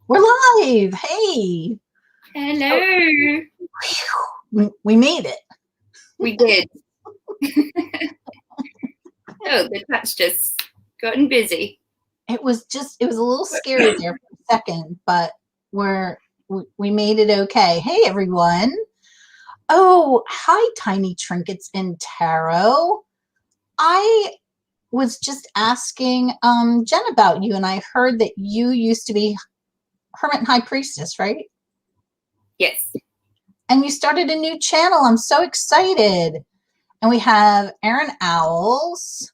We're live. Hey. Hello. We made it. We did. Oh, the chat's just gotten busy. It was a little scary there for a second, but we made it okay. Hey, everyone. Oh, hi, Tiny Trinkets in Tarot. I was just asking Jen about you, and I heard that you used to be Hermit and High Priestess, right? Yes. And you started a new channel. I'm so excited. And we have Aaron Owls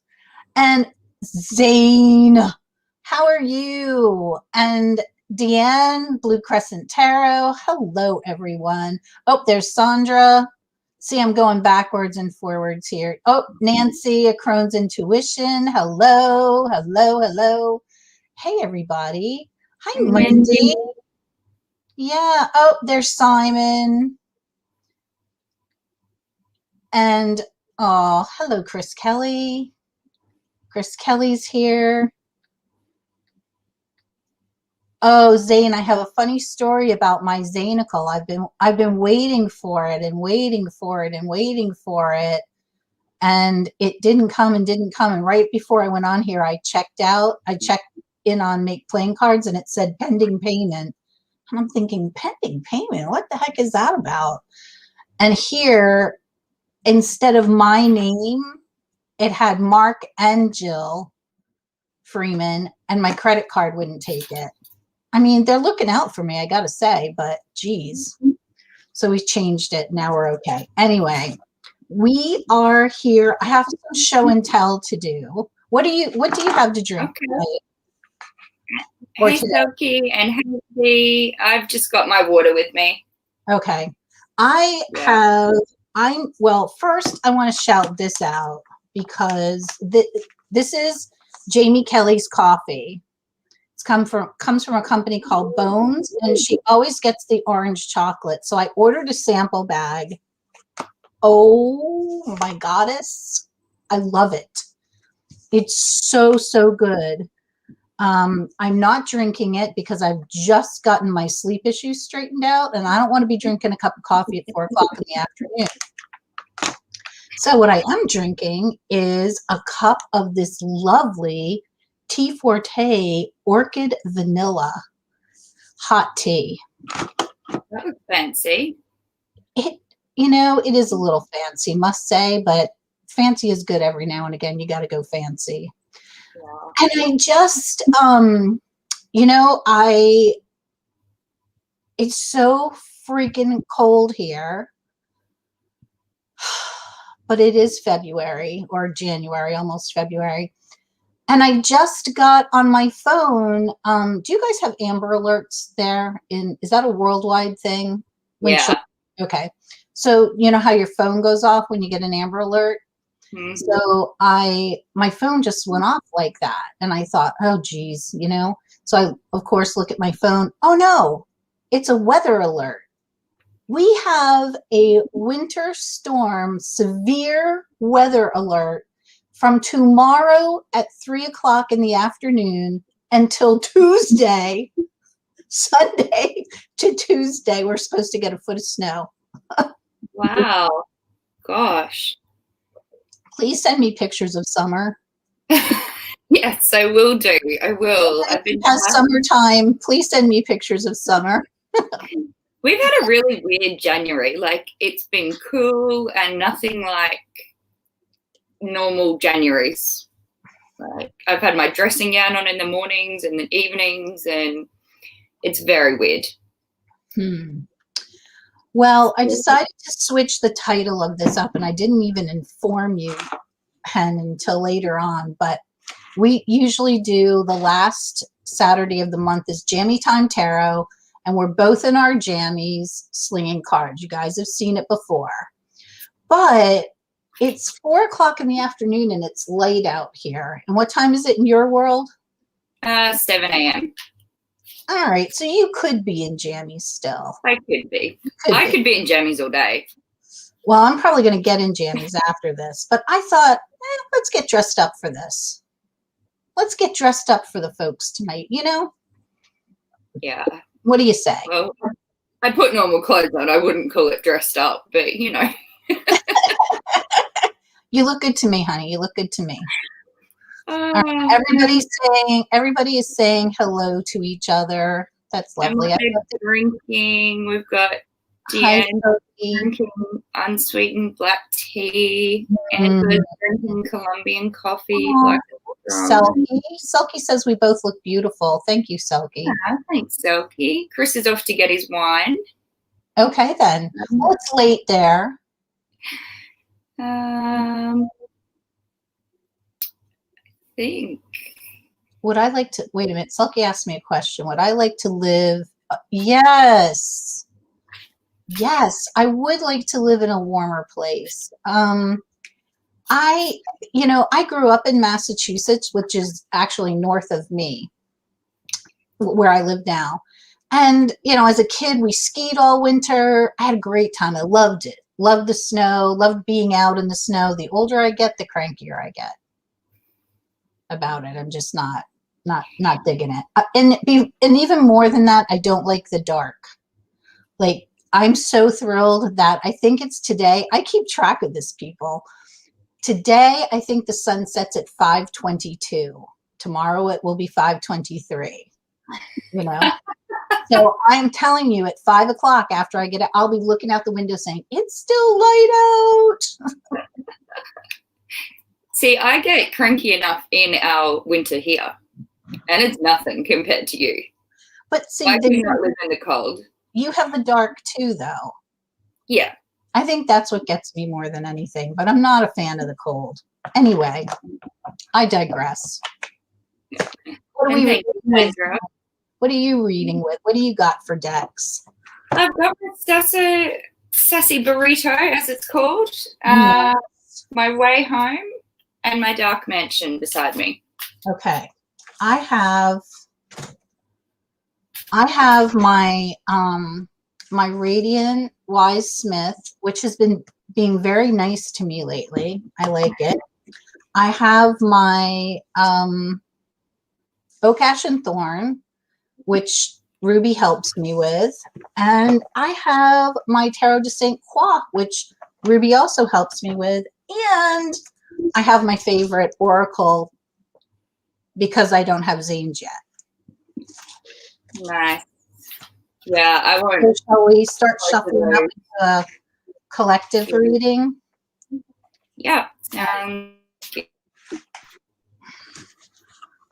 and Zane. How are you? And Deanne, Blue Crescent Tarot. Hello, everyone. Oh, there's Sandra. See, I'm going backwards and forwards here. Oh, Nancy, A Crone's Intuition. Hello, hello, hello. Hey, everybody. Hi, Wendy. Yeah. Oh, there's Simon. And oh, hello, Chris Kelly. Chris Kelly's here. Oh, Zane, I have a funny story about my Zanical. I've been waiting for it and waiting for it and waiting for it. And it didn't come and didn't come. And right before I went on here, I checked in on Make Playing Cards, and it said pending payment. And I'm thinking, pending payment? What the heck is that about? And here, instead of my name, it had Mark and Jill Freeman, and my credit card wouldn't take it. I mean, they're looking out for me, I gotta say, but geez. So we changed it. Now we're okay. Anyway, we are here. I have some show and tell to do. What do you have to drink? Okay. Hey, Silky, and hey, I've just got my water with me. Okay. Well, first I want to shout this out because this is Jamie Kelly's coffee. It's comes from a company called Bones, and she always gets the orange chocolate. So I ordered a sample bag. Oh my goddess, I love it. It's so, so good. I'm not drinking it because I've just gotten my sleep issues straightened out, and I don't want to be drinking a cup of coffee at 4 o'clock in the afternoon. So what I am drinking is a cup of this lovely Tea Forte Orchid Vanilla hot tea. That was fancy. It is a little fancy, must say, but fancy is good every now and again. You got to go fancy. Wow. And I just, it's so freaking cold here, but it is February or January, almost February. And I just got on my phone. Do you guys have Amber Alerts there? Is that a worldwide thing? Yeah. Okay. So you know how your phone goes off when you get an Amber Alert? Mm-hmm. So my phone just went off like that. And I thought, oh, geez, So I, of course, look at my phone. Oh, no, it's a weather alert. We have a winter storm, severe weather alert from tomorrow at 3 o'clock in the afternoon until Tuesday, Sunday to Tuesday. We're supposed to get a foot of snow. Wow. Gosh. Please send me pictures of summer. Yes, I will do. I will. Summertime. Please send me pictures of summer. We've had a really weird January. Like, it's been cool and nothing like normal Januaries. Like, I've had my dressing gown on in the mornings and the evenings, and it's very weird. Well, I decided to switch the title of this up, and I didn't even inform you, Hen, until later on, but we usually do the last Saturday of the month is Jammy Time Tarot, and we're both in our jammies slinging cards. You guys have seen it before. But it's 4 o'clock in the afternoon, and it's late out here. And what time is it in your world? 7 a.m. All right, so you could be in jammies still. I could be. I could be in jammies all day. Well, I'm probably going to get in jammies after this, but I thought, let's get dressed up for this. Let's get dressed up for the folks tonight, Yeah. What do you say? Well, I put normal clothes on. I wouldn't call it dressed up, but you know. You look good to me, honey. You look good to me. And Everybody is saying hello to each other. That's lovely. Drinking. We've got Hi, Deanne drinking unsweetened black tea. And drinking Colombian coffee. Like Selkie says we both look beautiful. Thank you, Selkie. Yeah, thanks, Selkie. Chris is off to get his wine. Okay, then. Well, it's late there. I think. Would I like to, wait a minute, Selkie asked me a question. Would I like to live, yes. Yes, I would like to live in a warmer place. I grew up in Massachusetts, which is actually north of me, where I live now. And, as a kid, we skied all winter. I had a great time. I loved it. Loved the snow, loved being out in the snow. The older I get, the crankier I get about it. I'm just not digging it. And even more than that, I don't like the dark. Like, I'm so thrilled that I think it's today. I keep track of this, people. Today, I think the sun sets at 5:22. Tomorrow, it will be 5:23. So I'm telling you, at 5 o'clock after I get it, I'll be looking out the window saying, it's still light out. See, I get cranky enough in our winter here, and it's nothing compared to you. But see, I cannot live in the cold. You have the dark too, though. Yeah. I think that's what gets me more than anything, but I'm not a fan of the cold. Anyway, I digress. What are you reading with? What do you got for decks? I've got my sassy burrito, as it's called, my way home, and my dark mansion beside me. Okay. I have my my Radiant Wise Smith, which has been being very nice to me lately. I like it. I have my Oak Ash and Thorn, which Ruby helps me with. And I have my Tarot de Saint Croix, which Ruby also helps me with. And I have my favorite Oracle because I don't have Zane's yet. Nice. Yeah, I won't. So shall we start shuffling up the collective reading? Yeah. I'm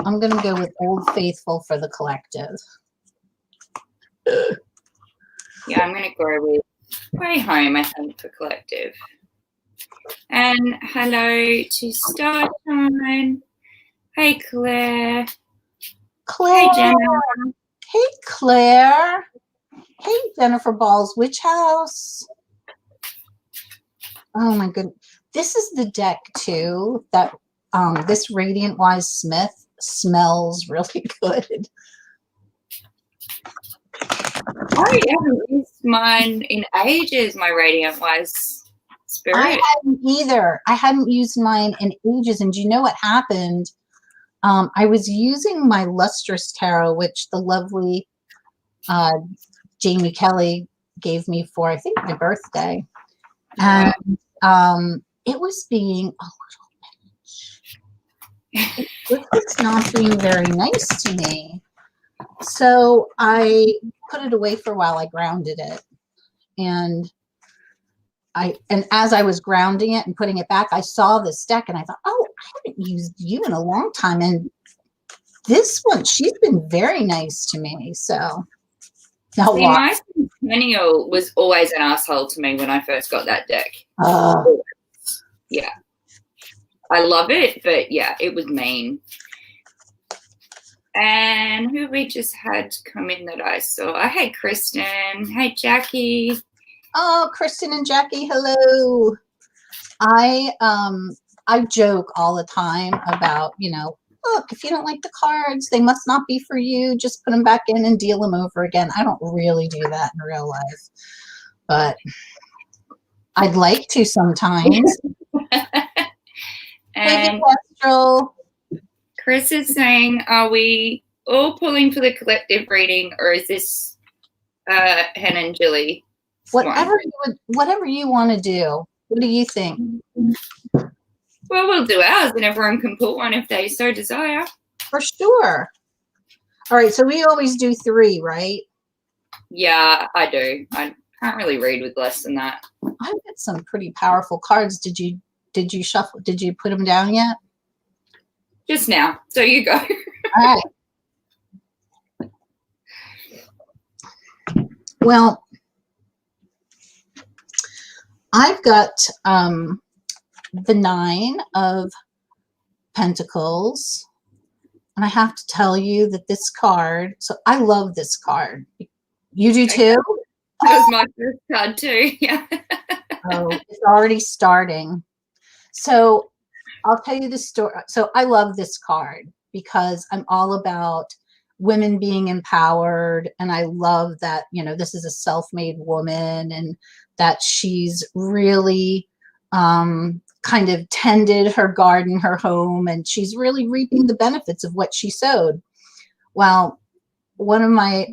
going to go with Old Faithful for the collective. Yeah, I'm going to go with Way Home, I think, for collective. And hello to Starshine. Hey, Claire. Claire. Hey, Jenna. Hey, Claire. Hey, Jennifer Ball's Witch House. Oh, my goodness. This is the deck, too, that this Radiant Wise Smith smells really good. I haven't used mine in ages, my Radiant Wise Spirit. I hadn't either. I hadn't used mine in ages. And do you know what happened? I was using my Lustrous Tarot, which the lovely Jamie Kelly gave me for, I think, my birthday. Yeah. And it was being a little bitch. It was not being very nice to me. So I put it away for a while. I grounded it. And as I was grounding it and putting it back, I saw this deck and I thought, oh, I haven't used you in a long time. And this one, she's been very nice to me. So now my Centennial was always an asshole to me when I first got that deck. Yeah. I love it, but yeah, it was mean. And who we just had come in that I saw? I had Kristen. Hey, Jackie. Oh, Kristen and Jackie, hello. I joke all the time about, look, if you don't like the cards, they must not be for you. Just put them back in and deal them over again. I don't really do that in real life, but I'd like to sometimes. And Hey, Astral. Chris is saying, are we all pulling for the collective reading, or is this Hen and Jillie? Whatever you want to do. What do you think? Well, we'll do ours, and everyone can pull one if they so desire. For sure. All right, so we always do 3, right? Yeah, I do. I can't really read with less than that. I've got some pretty powerful cards. Did you shuffle? Did you put them down yet? Just now. So you go. All right. Well, I've got the 9 of Pentacles. And I have to tell you that this card, so I love this card. You do too? That was my first card too. Yeah. Oh, it's already starting. So I'll tell you the story. So I love this card because I'm all about women being empowered. And I love that, you know, this is a self-made woman and that she's really kind of tended her garden, her home, and she's really reaping the benefits of what she sowed. Well, one of my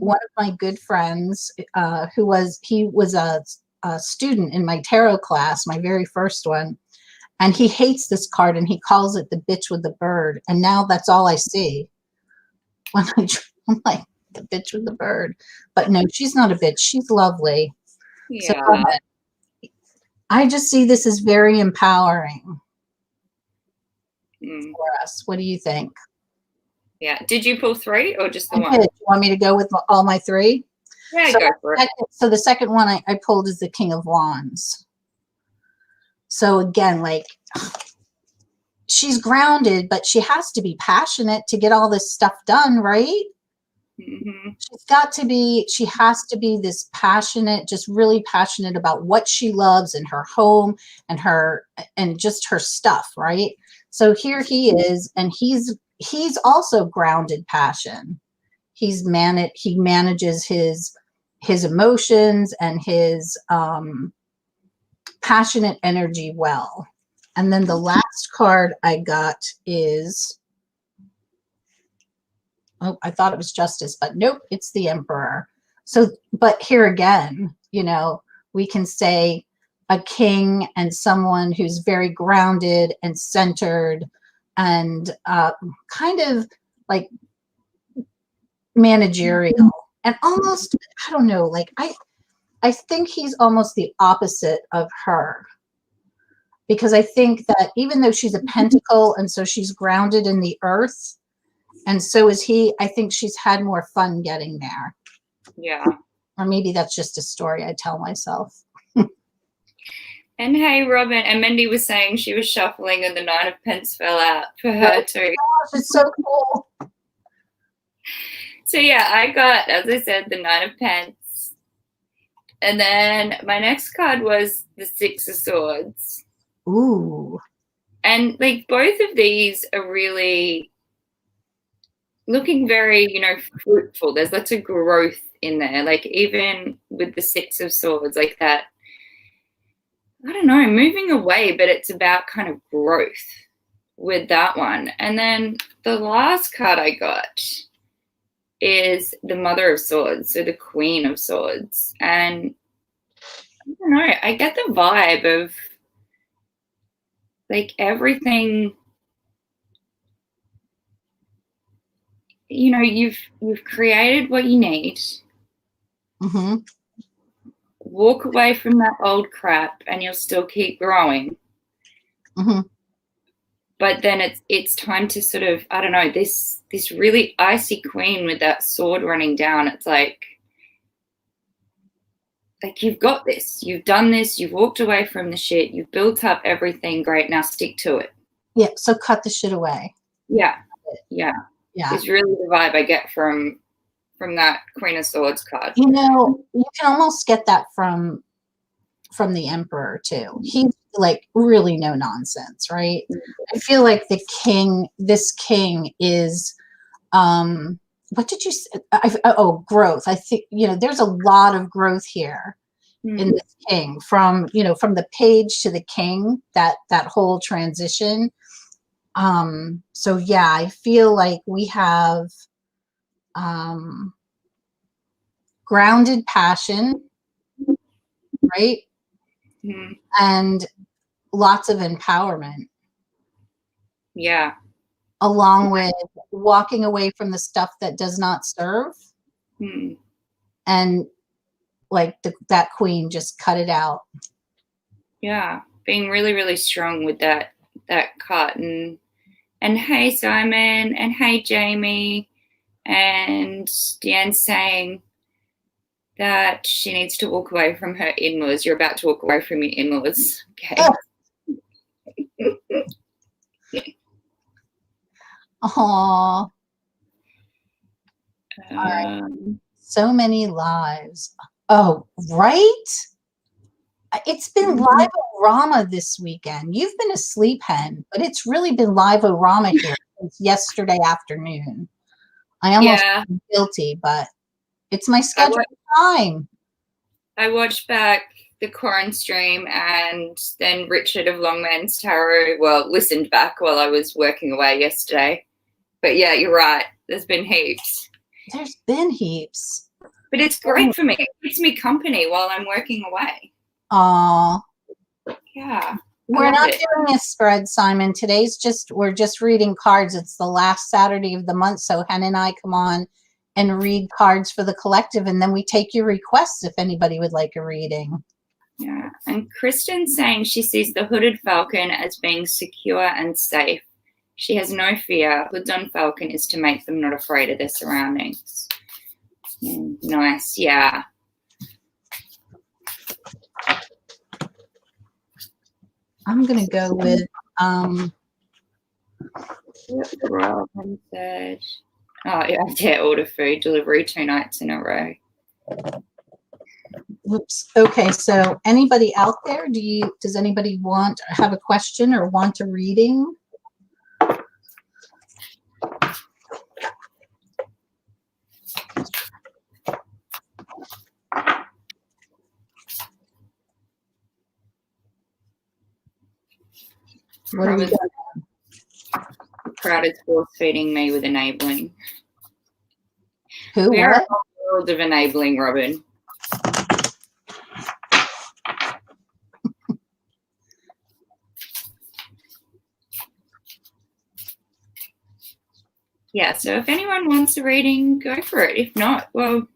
good friends, he was a student in my tarot class, my very first one, and he hates this card and he calls it the bitch with the bird. And now that's all I see when I'm like, the bitch with the bird. But no, she's not a bitch. She's lovely. Yeah. So I just see this as very empowering for us. What do you think? Yeah. Did you pull 3 or just the one? Do you want me to go with all my 3? Yeah, go for it. So the second one I pulled is the King of Wands. So again, like, she's grounded, but she has to be passionate to get all this stuff done, right? Mm-hmm. She has to be this passionate, just really passionate about what she loves and her home and just her stuff, right? So here he is, and he's also grounded passion. He manages his emotions and his passionate energy well. And then the last card I got is, oh, I thought it was Justice, but nope, it's the Emperor. So, but here again, you know, we can say a king and someone who's very grounded and centered and kind of like managerial and almost, I don't know, like I think he's almost the opposite of her. Because I think that even though she's a pentacle and so she's grounded in the earth, and so is he, I think she's had more fun getting there. Yeah. Or maybe that's just a story I tell myself. And hey, Robin, and Mindy was saying she was shuffling and the 9 of Pence fell out for her too. Gosh, it's so cool. So yeah, I got, as I said, the 9 of Pence. And then my next card was the 6 of Swords. Ooh. And like both of these are really looking very, you know, fruitful. There's lots of growth in there. Like even with the 6 of Swords, like that, I don't know, moving away, but it's about kind of growth with that one. And then the last card I got is the Mother of Swords, so the Queen of Swords. And I don't know, I get the vibe of like everything, you know, you've created what you need. Mm-hmm. Walk away from that old crap and you'll still keep growing. Mm-hmm. But then it's time to sort of, I don't know, this really icy queen with that sword running down. It's like you've got this, you've done this, you've walked away from the shit, you've built up everything, great, now stick to it. Yeah, so cut the shit away. Yeah. Yeah. It's really the vibe I get from that Queen of Swords card. You know, you can almost get that from the Emperor too. He's like really no nonsense, right? I feel like this king is, what did you say? Growth. I think, you know, there's a lot of growth here in this king from the page to the king, that whole transition. So yeah, I feel like we have grounded passion, right? Mm-hmm. And lots of empowerment. Yeah. Along with walking away from the stuff that does not serve. Mm. And like that queen, just cut it out. Yeah. Being really, really strong with that cut. And hey, Simon, and hey, Jamie. And Deanne's saying that she needs to walk away from her in-laws. You're about to walk away from your in-laws. Okay. Aww. So many lives. Oh, right? It's been live-o-rama this weekend. You've been asleep, Hen, but it's really been live-o-rama here since yesterday afternoon. I almost feel guilty, but it's my scheduled time. I watched back the Corin stream and then Richard of Longman's Tarot, listened back while I was working away yesterday. But yeah, you're right. There's been heaps. There's been heaps. But it's great for me. It keeps me company while I'm working away. Aw. Yeah. We're not doing a spread, Simon. We're just reading cards. It's the last Saturday of the month, so Hen and I come on and read cards for the collective, and then we take your requests if anybody would like a reading. Yeah. And Kristen's saying she sees the hooded falcon as being secure and safe. She has no fear. Hoods on falcon is to make them not afraid of their surroundings. Nice. Yeah. I'm going to go with Robin said, I dare order food delivery 2 nights in a row. Oops. Okay, so anybody out there, does anybody have a question or want a reading? What are we doing? The crowd is force feeding me with enabling. Who? We are What? a whole world of enabling, Robin. Yeah, so if anyone wants a reading, go for it. If not, it'll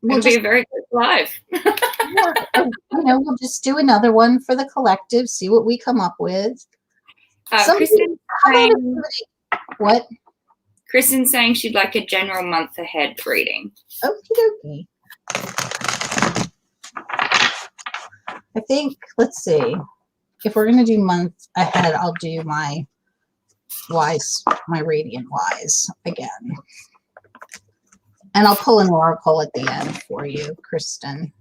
be a very good live. We'll just do another one for the collective, see what we come up with. What? Kristen's saying she'd like a general month ahead reading. Okie dokie. I think, let's see. If we're going to do month ahead, I'll do my radiant wise again. And I'll pull an oracle at the end for you, Kristen.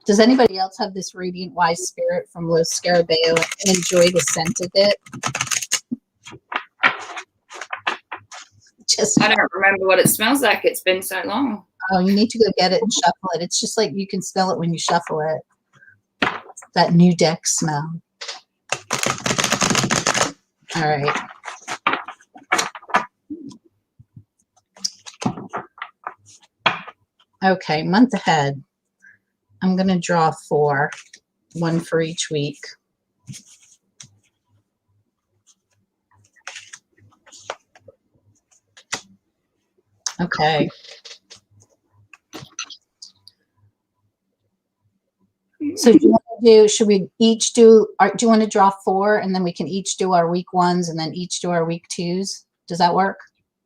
Does anybody else have this radiant wise spirit from Los Scarabeo and enjoy the scent of it? I don't remember what it smells like. It's been so long. Oh, you need to go get it and shuffle it. It's just like you can smell it when you shuffle it. That new deck smell. All right. Okay, month ahead. I'm going to draw 4, 1 for each week. Okay. So do you want to should we each do you want to draw 4 and then we can each do our week 1s and then each do our week 2s? Does that work?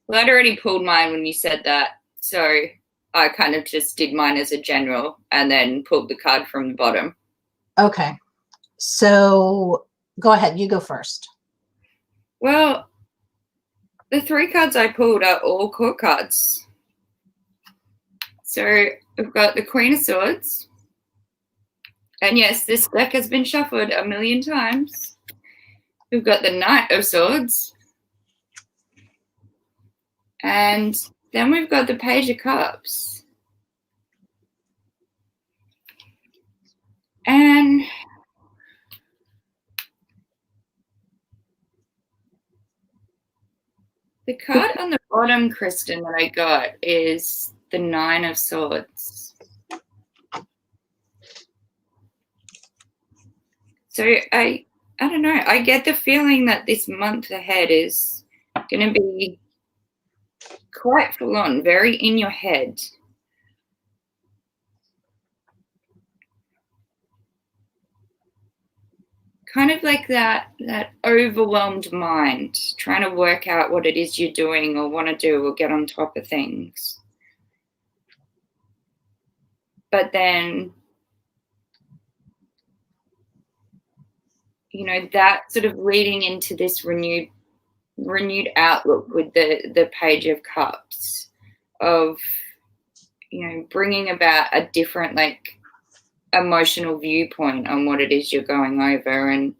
Well, I'd already pulled mine when you said that. So I kind of just did mine as a general and then pulled the card from the bottom. Okay. So go ahead. You go first. Well, the 3 cards I pulled are all court cards. So we've got the Queen of Swords. And yes, this deck has been shuffled a million times. We've got the Knight of Swords. And then we've got the Page of Cups. And The card on the bottom, Kristen, that I got is the Nine of Swords. So I don't know. I get the feeling that this month ahead is going to be quite full on, very in your head. Kind of like that overwhelmed mind, trying to work out what it is you're doing or want to do or get on top of things. But then, you know, that sort of leading into this renewed outlook with the Page of Cups, of, you know, bringing about a different, like, emotional viewpoint on what it is you're going over. And,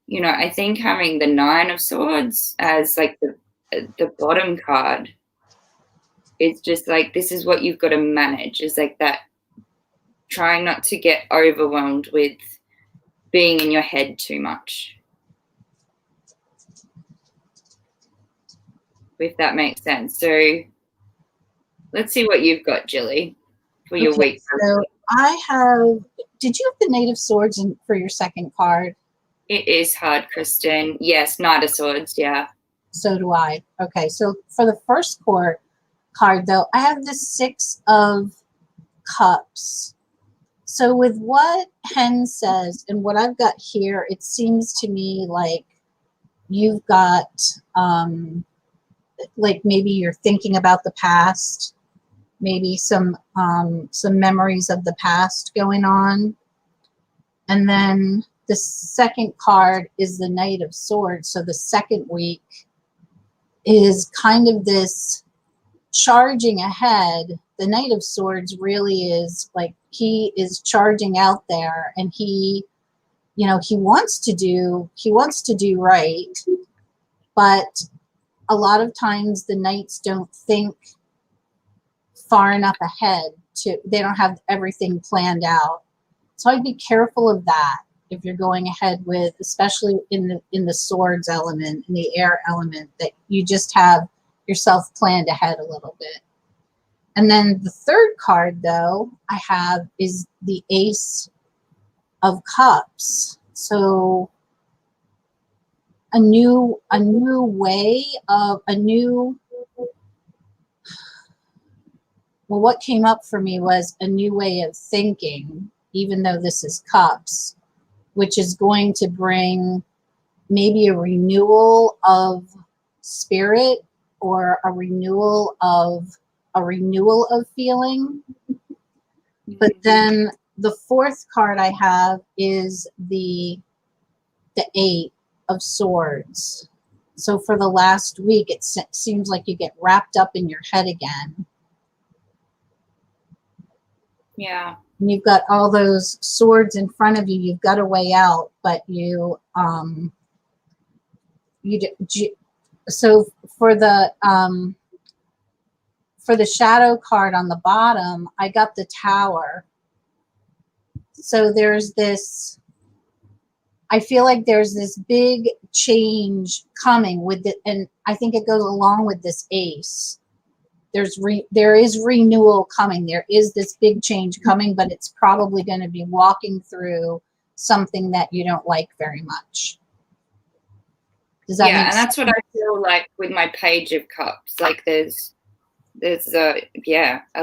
you know, I think having the Nine of Swords as like the bottom card, it's just like, this is what you've got to manage, is like that, trying not to get overwhelmed with being in your head too much, if that makes sense. So let's see what you've got, Jillie, for your week. So I have, did you have the Knight of Swords for your second card? It is hard, Kristen. Yes, Knight of Swords, yeah. So do I. Okay, so for the first card, though, I have the Six of Cups. So with what Hen says and what I've got here, it seems to me like you've got, like maybe you're thinking about the past, maybe some memories of the past going on. And then the second card is the Knight of Swords. So the second week is kind of this charging ahead. The Knight of Swords really is like, he is charging out there, and he, you know, he wants to do right, but a lot of times the knights don't think far enough ahead they don't have everything planned out. So I'd be careful of that if you're going ahead with, especially in the swords element, in the air element, that you just have yourself planned ahead a little bit. And then the third card, though, I have is the Ace of Cups. So a new way of well, what came up for me was a new way of thinking, even though this is cups, which is going to bring maybe a renewal of spirit, or a renewal of feeling. But then the fourth card I have is the Eight of Swords. So for the last week, it seems like you get wrapped up in your head again. Yeah. And you've got all those swords in front of you. You've got a way out, but so for the shadow card on the bottom, I got the Tower. So there's this, I feel like there's this big change coming with it, and I think it goes along with this Ace. There is renewal coming. There is this big change coming, but it's probably going to be walking through something that you don't like very much. Does that make sense? And that's what I feel like with my Page of Cups. Like there's a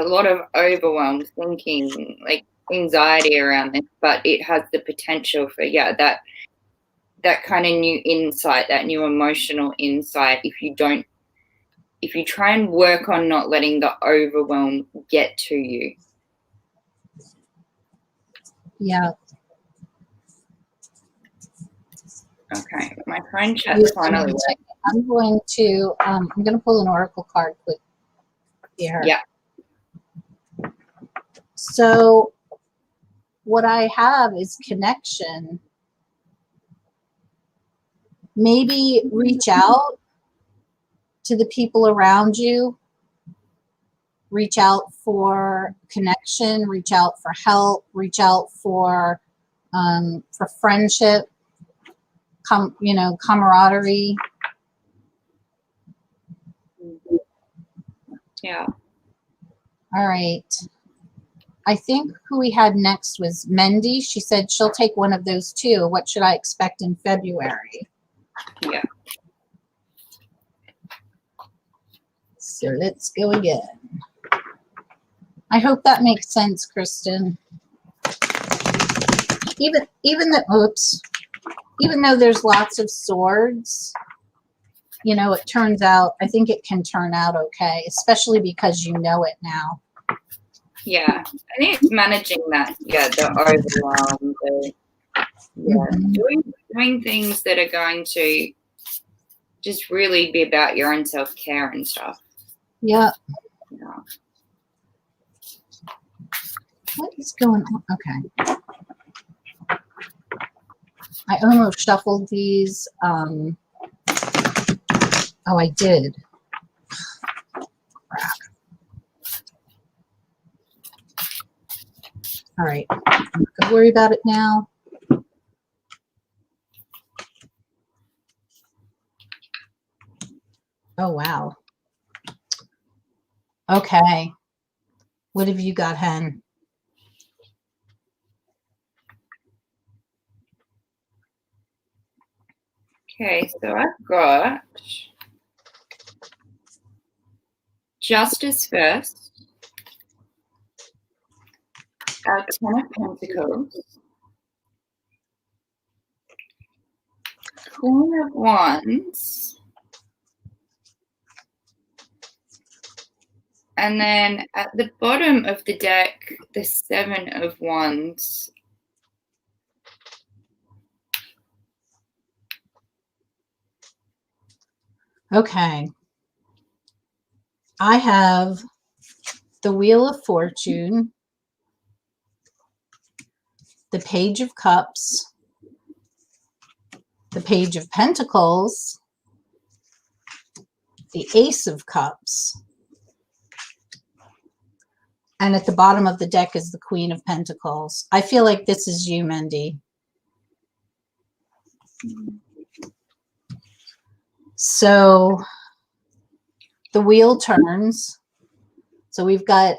lot of overwhelmed thinking, like anxiety around this, but it has the potential for that kind of new insight, that new emotional insight, if you try and work on not letting the overwhelm get to you. Yeah. Okay, my phone chat's finally working. I'm going to pull an oracle card quick here. Yeah. So what I have is connection. Maybe reach out to the people around you. Reach out for connection, reach out for help, reach out for friendship, camaraderie. Yeah. All right. I think who we had next was Mendy. She said she'll take one of those too. What should I expect in February? Yeah. So let's go again. I hope that makes sense, Kristen. Even though there's lots of swords, you know, it turns out, I think it can turn out okay, especially because you know it now. Yeah. I think it's managing that, the overwhelm, doing things that are going to just really be about your own self-care and stuff. Yeah. Yeah. What is going on? Okay. I almost shuffled these. Oh, I did. Crap. All right. I'm not going to worry about it now. Oh, wow. Okay. What have you got, Hen? Okay, so I've got Justice first, our Ten of Pentacles, Queen of Wands, and then at the bottom of the deck, the Seven of Wands. Okay. I have the Wheel of Fortune, the Page of Cups, the Page of Pentacles, the Ace of Cups, and at the bottom of the deck is the Queen of Pentacles. I feel like this is you, Mendy. So the wheel turns. So we've got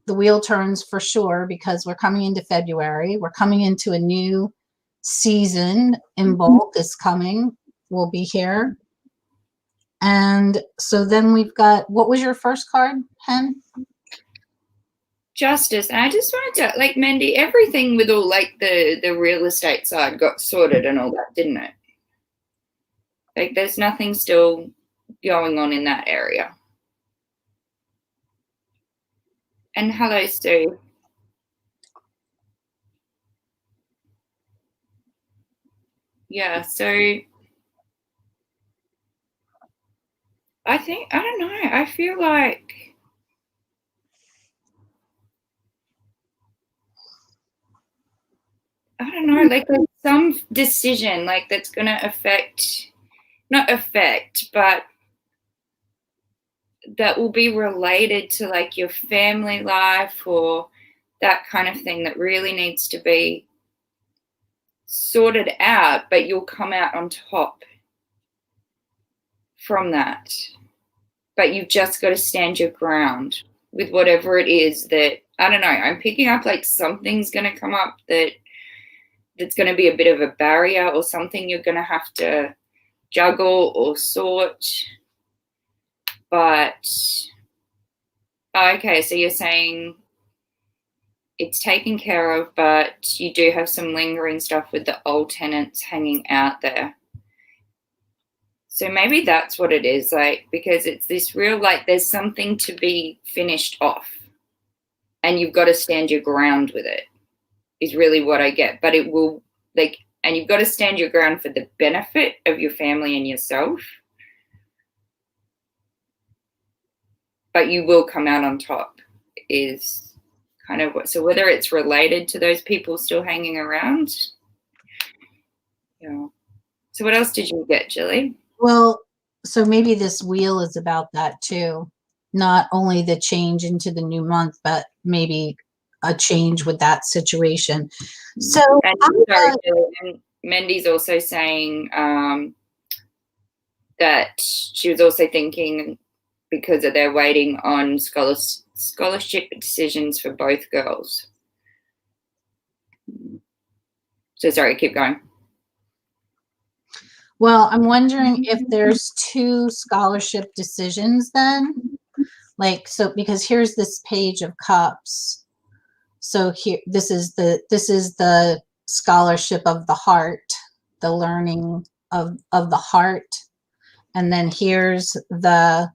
the wheel turns for sure because we're coming into February. We're coming into a new season in bulk is coming. We'll be here. And so then we've got, what was your first card, Hen? Justice. And I just wanted to, like, Mandy, everything with all, like, the real estate side got sorted and all that, didn't it? Like, there's nothing still going on in that area. And hello, Sue. Yeah, so I don't know, I feel like I don't know, like there's some decision like that's going to not affect, but that will be related to like your family life or that kind of thing that really needs to be sorted out, but you'll come out on top from that. But you've just got to stand your ground with whatever it is that, I don't know, I'm picking up like something's going to come up that's going to be a bit of a barrier or something you're going to have to juggle or sort. But, okay, so you're saying it's taken care of, but you do have some lingering stuff with the old tenants hanging out there. So maybe that's what it is, like, because it's this real, like, there's something to be finished off and you've got to stand your ground with it is really what I get. But it will, like, and you've got to stand your ground for the benefit of your family and yourself. But you will come out on top is kind of what, so whether it's related to those people still hanging around. Yeah. So what else did you get, Jillie? Well, so maybe this wheel is about that too. Not only the change into the new month, but maybe a change with that situation. So, and Mendy's also saying that she was also thinking because they're waiting on scholarship decisions for both girls. So sorry, keep going. Well, I'm wondering if there's 2 scholarship decisions then. Like, so because here's this Page of Cups. So here, this is the scholarship of the heart, the learning of the heart. And then here's the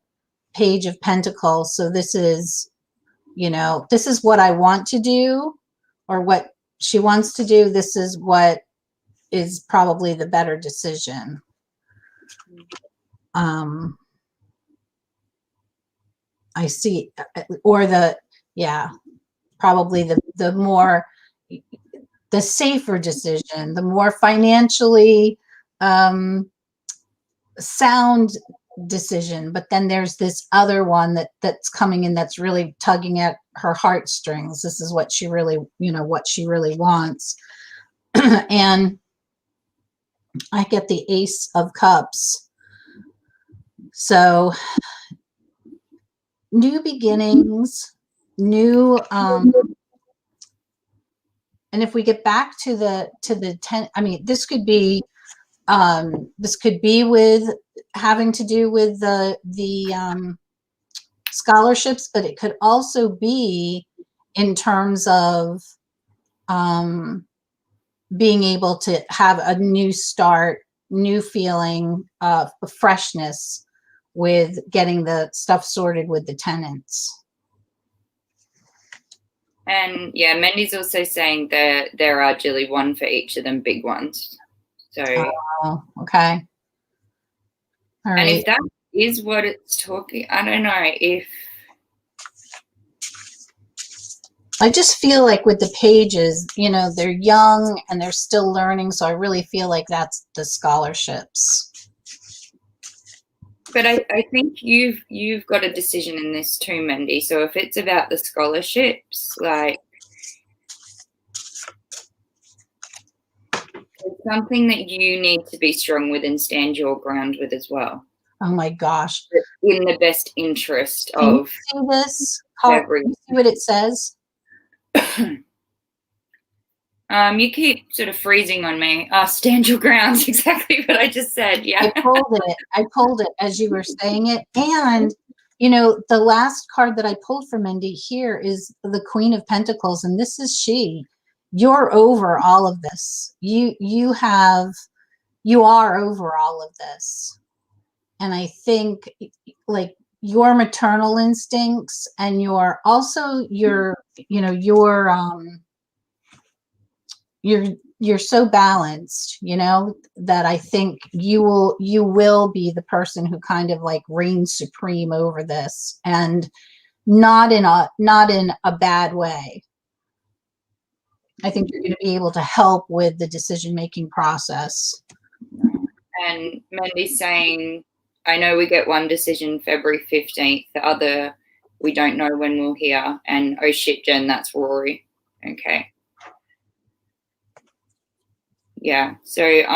Page of Pentacles. So this is, you know, this is what I want to do, or what she wants to do. This is what is probably the better decision. I see, or probably the more, the safer decision, the more financially sound decision. But then there's this other one that's coming in that's really tugging at her heartstrings. This is what she really, you know, what she really wants. And I get the Ace of Cups. So new beginnings, new, and if we get back to the 10, I mean, this could be with having to do with the scholarships, but it could also be in terms of being able to have a new start, new feeling of freshness with getting the stuff sorted with the tenants. And yeah, Mandy's also saying that there are, Jillie, 1 for each of them, big ones. So okay. All right. And if that is what it's talking, I don't know if. I just feel like with the pages, you know, they're young and they're still learning. So I really feel like that's the scholarships. But I think you've got a decision in this too, Mandy. So if it's about the scholarships, like, it's something that you need to be strong with and stand your ground with as well. Oh my gosh. In the best interest Can of. you see this? Can you see what it says? You keep sort of freezing on me. Stand your grounds, exactly what I just said. Yeah. I pulled it as you were saying it. And, you know, the last card that I pulled for Mindy here is the Queen of Pentacles. And this is she. You're over all of this. You are over all of this. And I think, like, your maternal instincts and you're so balanced, you know, that I think you will be the person who kind of like reigns supreme over this, and not in a bad way. I think you're going to be able to help with the decision-making process. And Mandy's saying, I know we get one decision February 15th, the other we don't know when we'll hear. And oh shit, Jen, that's Rory. Okay. Yeah, so yeah.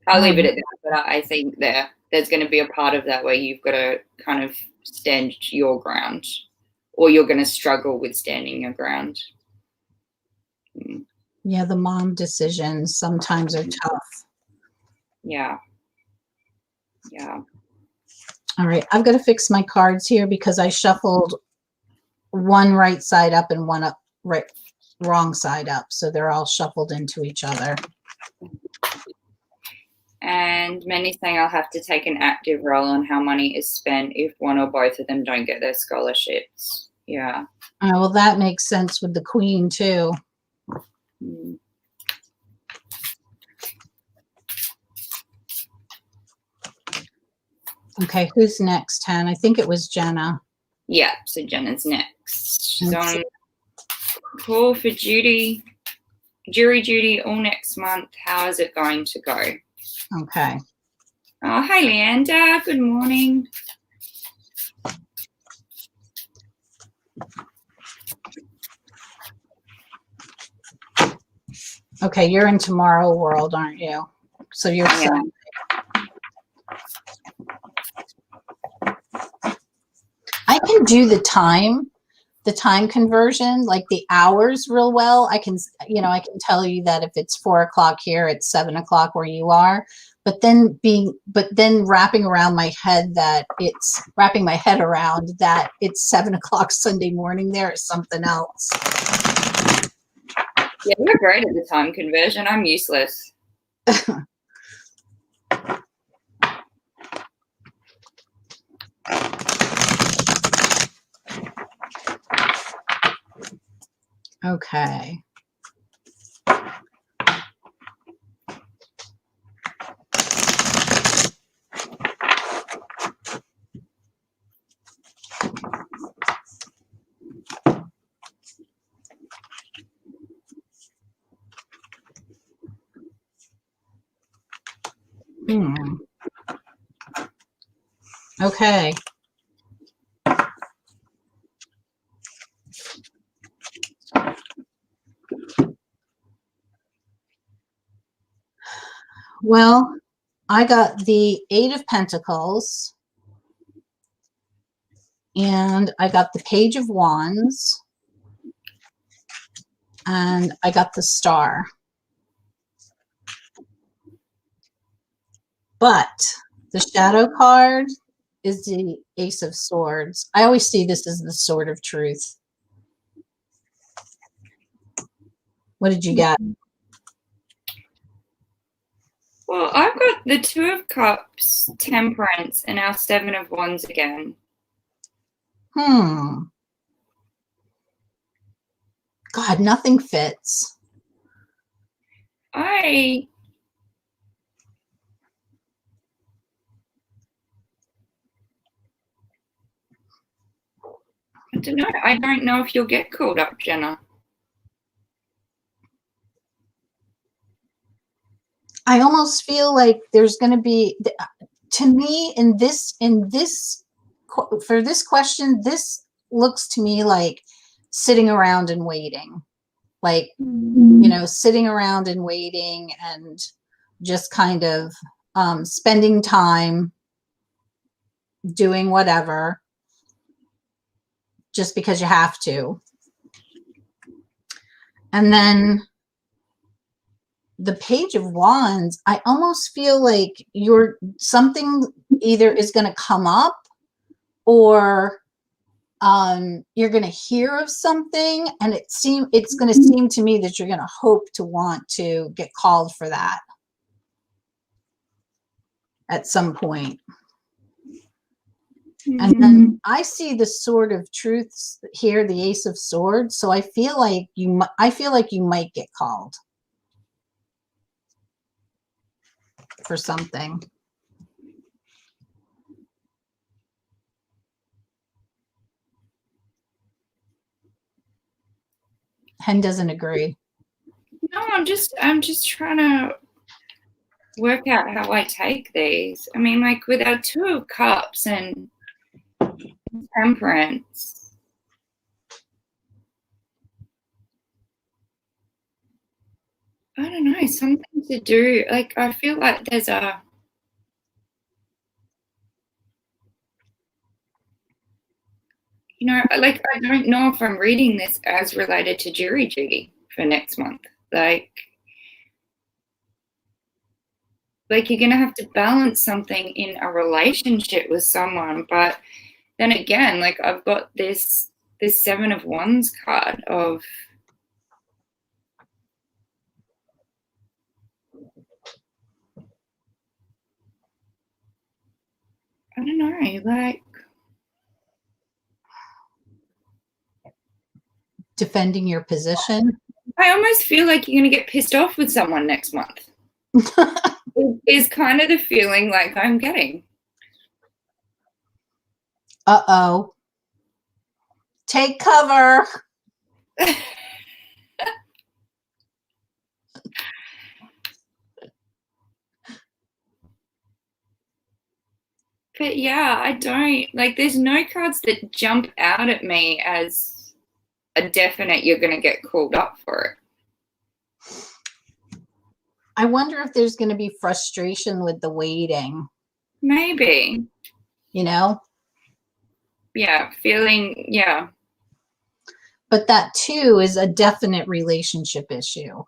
I'll leave it at that, but I think there's going to be a part of that where you've got to kind of stand your ground, or you're going to struggle with standing your ground. Yeah, the mom decisions sometimes are tough. Yeah. Yeah. All right, I've got to fix my cards here because I shuffled one right side up and one wrong side up. So they're all shuffled into each other. And Mandy's saying I'll have to take an active role on how money is spent if one or both of them don't get their scholarships. Yeah. Well, that makes sense with the Queen too. Okay, who's next, Hen? I think it was Jenna. Yeah, so Jenna's next. She's on call for jury duty all next month. How is it going to go? Okay. Oh, hi, Leander. Good morning. Okay, you're in tomorrow world, aren't you? So you're Yeah. I can do the time conversion, like the hours real well. I can, I can tell you that if it's 4 o'clock here, it's 7 o'clock where you are. But then wrapping around my head around that it's 7 o'clock Sunday morning there is something else. Yeah, you're great at the time conversion. I'm useless. Okay. Okay. Well, I got the 8 of Pentacles, and I got the Page of Wands, and I got the Star. But the shadow card is the Ace of Swords. I always see this as the Sword of Truth. What did you get? Well, I've got the 2 of Cups, Temperance, and our 7 of Wands again. God, nothing fits. I don't know. I don't know if you'll get called up, Jenna. I almost feel like there's going to be, to me, for this question, this looks to me like sitting around and waiting, like, sitting around and waiting and just kind of spending time doing whatever just because you have to. And then the Page of Wands, I almost feel like something either is going to come up, or you're going to hear of something, and it's going to seem to me that you're going to hope to want to get called for that at some point. And then I see the Sword of Truth here, the Ace of Swords. So I feel like you might get called for something. Hen doesn't agree. No, I'm just trying to work out how I take these. I mean, like with our 2 of Cups and Temperance, I don't know, something to do. Like, I feel like there's a, like, I don't know if I'm reading this as related to jury duty for next month. Like you're going to have to balance something in a relationship with someone. But then again, like, I've got this 7 of Wands card of, I don't know, like, defending your position. I almost feel like you're going to get pissed off with someone next month. Is kind of the feeling like I'm getting. Uh-oh. Take cover. But yeah, I don't, like, there's no cards that jump out at me as a definite you're going to get called up for it. I wonder if there's going to be frustration with the waiting. Maybe. You know? Yeah, feeling, yeah. But that too is a definite relationship issue.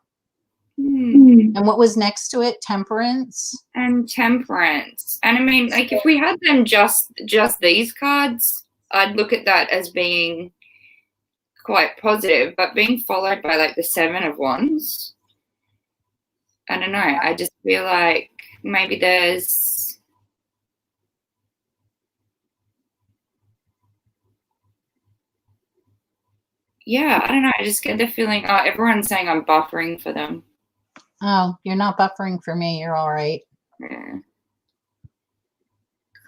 And what was next to it? Temperance? And temperance. And I mean, like, if we had them just these cards, I'd look at that as being quite positive, but being followed by like the 7 of Wands, I don't know. I just feel like maybe there's, yeah, I don't know. I just get the feeling, oh, everyone's saying I'm buffering for them. Oh, you're not buffering for me. You're all right. Yeah.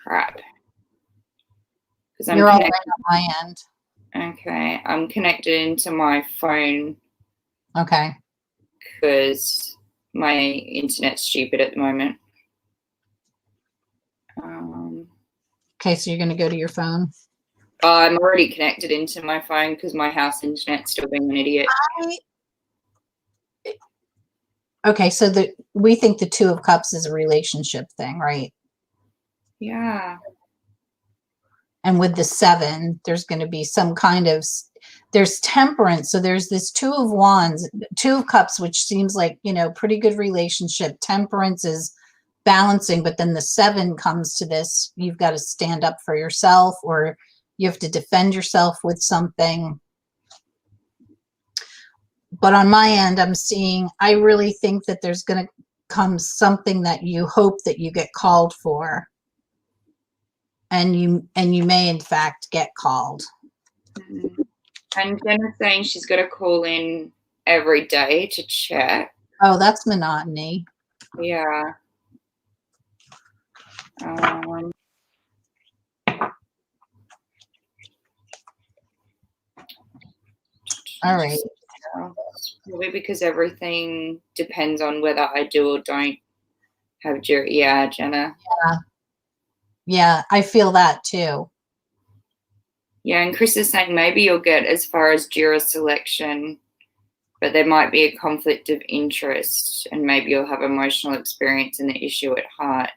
Crap. You're all right on my end. Okay, I'm connected into my phone. Okay. Because my internet's stupid at the moment. Okay, so you're going to go to your phone? I'm already connected into my phone because my house internet's still being an idiot. Okay, so we think the 2 of Cups is a relationship thing, right? Yeah. And with the 7, there's going to be some kind of, there's temperance. So there's this 2 of Wands, 2 of Cups, which seems like, you know, pretty good relationship. Temperance is balancing, but then the 7 comes to this. You've got to stand up for yourself, or you have to defend yourself with something. But on my end, I'm seeing, I really think that there's going to come something that you hope that you get called for. And you may in fact get called. And Jenna's saying she's got to call in every day to check. Oh, that's monotony. Yeah. All right. Probably because everything depends on whether I do or don't have jury. Yeah, Jenna. Yeah, I feel that too. Yeah, and Chris is saying maybe you'll get as far as juror selection, but there might be a conflict of interest and maybe you'll have emotional experience in the issue at heart.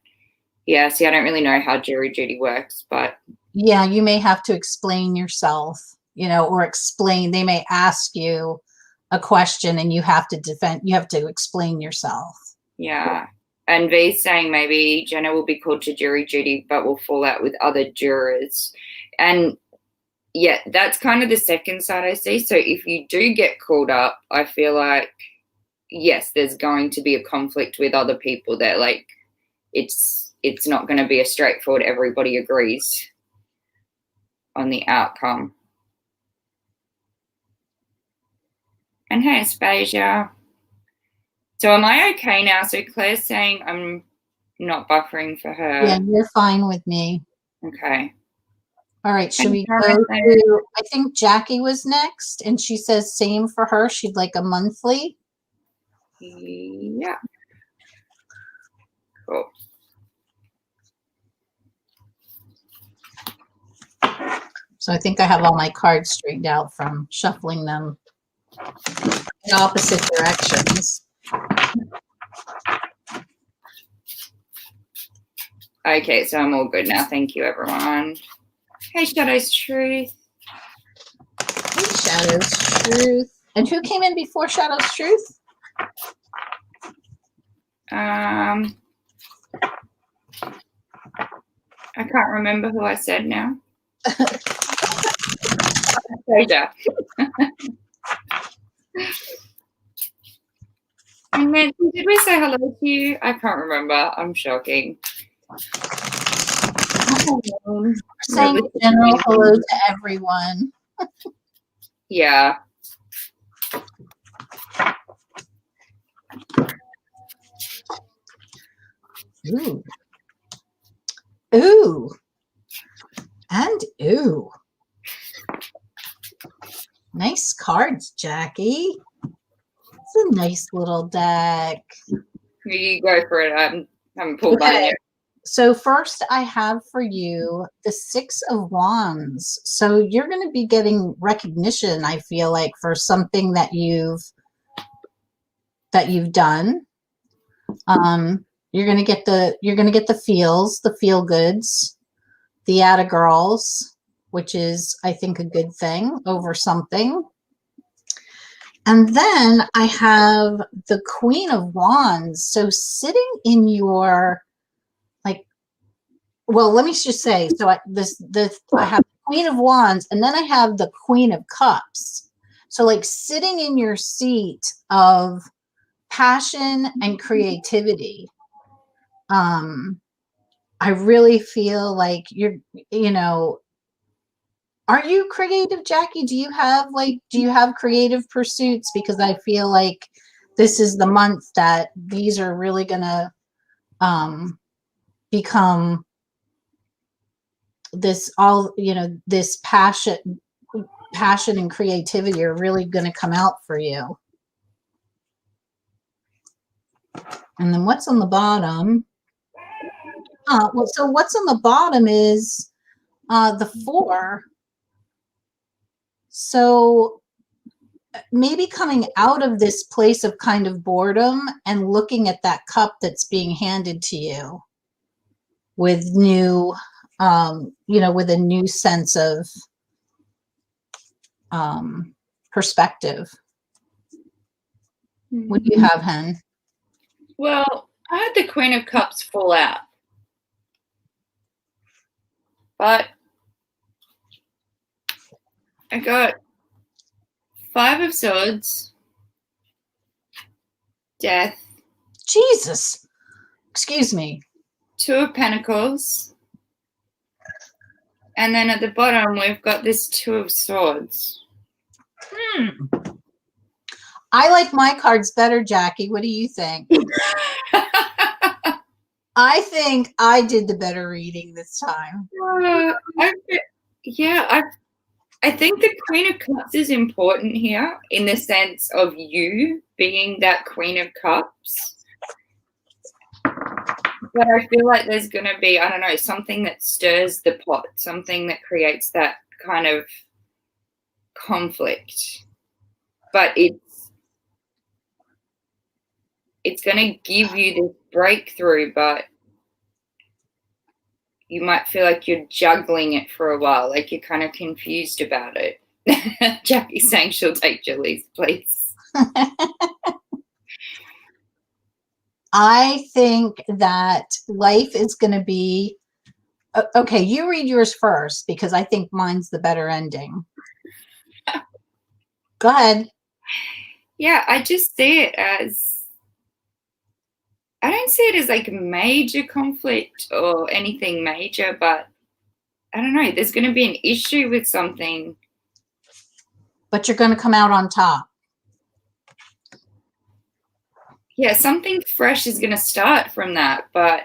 Yeah, see, I don't really know how jury duty works, but... Yeah, you may have to explain yourself, you know, or explain, they may ask you a question and you have to defend, you have to explain yourself. Yeah. And V's saying maybe Jenna will be called to jury duty, but will fall out with other jurors. And yeah, that's kind of the second side I see. So if you do get called up, I feel like, yes, there's going to be a conflict with other people that, like, it's not going to be a straightforward, everybody agrees on the outcome. And hey, Aspasia. So am I okay now? So Claire's saying I'm not buffering for her. Yeah, you're fine with me. Okay. All right, should we go to, I think Jackie was next, and she says same for her. She'd like a monthly. Yeah. Cool. So I think I have all my cards straightened out from shuffling them in opposite directions. Okay, so I'm all good now. Thank you, everyone. Hey, Shadow's Truth. Hey, Shadow's Truth. And who came in before Shadow's Truth? I can't remember who I said now. Pleasure. And Nancy, did we say hello to you? I can't remember. I'm shocking. Saying general hello to everyone. Yeah. Ooh. Ooh. And ooh. Nice cards, Jackie. It's a nice little deck. You go for it. I haven't pulled mine yet. So first I have for you the 6 of Wands. So you're going to be getting recognition, I feel like, for something that you've done. You're gonna get the feels, the feel goods, the atta girls, which is, I think, a good thing over something. And then I have the Queen of Wands. So sitting in your, like, well, let me just say, so I have the Queen of Wands, and then I have the Queen of Cups. So like sitting in your seat of passion and creativity. I really feel like you're, are you creative, Jackie? Do you have creative pursuits? Because I feel like this is the month that these are really gonna become this this passion and creativity are really gonna come out for you. And then what's on the bottom? Well, so what's on the bottom is the 4. So maybe coming out of this place of kind of boredom and looking at that cup that's being handed to you with new, with a new sense of perspective. What do you have, Hen? Well, I had the Queen of Cups fall out. But I got 5 of Swords, Death. Jesus. Excuse me. 2 of Pentacles. And then at the bottom, we've got this 2 of Swords. I like my cards better, Jackie. What do you think? I think I did the better reading this time. I think the Queen of Cups is important here in the sense of you being that Queen of Cups. But I feel like there's going to be, I don't know, something that stirs the pot, something that creates that kind of conflict. But it's going to give you this breakthrough, but you might feel like you're juggling it for a while, like you're kind of confused about it. Jackie's saying she'll take Jillie's place. I think that life is going to be, okay, you read yours first because I think mine's the better ending. Go ahead. Yeah, I just see it as, I don't see it as like major conflict or anything major, but I don't know, there's going to be an issue with something. But you're going to come out on top. Yeah, something fresh is going to start from that, but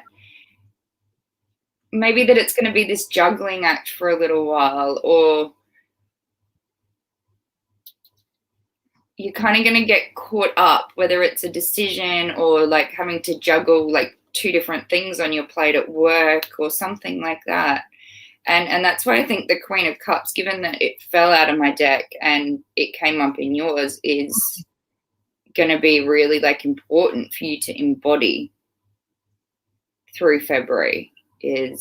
maybe that it's going to be this juggling act for a little while, or you're kind of going to get caught up, whether it's a decision or like having to juggle like 2 different things on your plate at work or something like that. And that's why I think the Queen of Cups, given that it fell out of my deck and it came up in yours, is going to be really like important for you to embody through February. And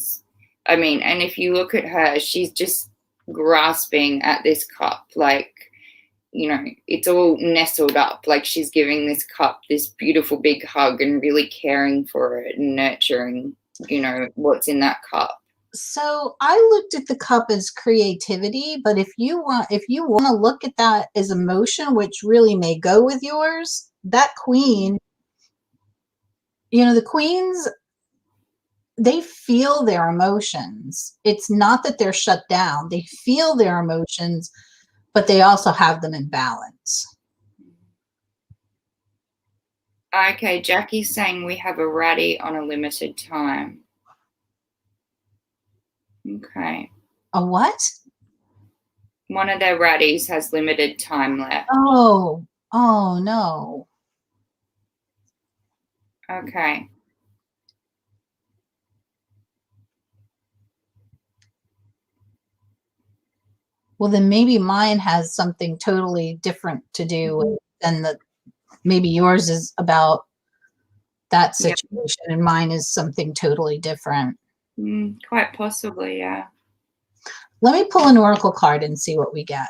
if you look at her, she's just grasping at this cup, like, it's all nestled up, like she's giving this cup this beautiful big hug and really caring for it and nurturing, what's in that cup. So I looked at the cup as creativity, but if you want to look at that as emotion, which really may go with yours, that queen, the queens, they feel their emotions. It's not that they're shut down. They feel their emotions, but they also have them in balance. Okay, Jackie's saying we have a ratty on a limited time. Okay. A what? One of their ratties has limited time left. Oh no. Okay. Well, then maybe mine has something totally different to do than maybe yours is about that situation, and mine is something totally different. Quite possibly, yeah. Let me pull an oracle card and see what we get.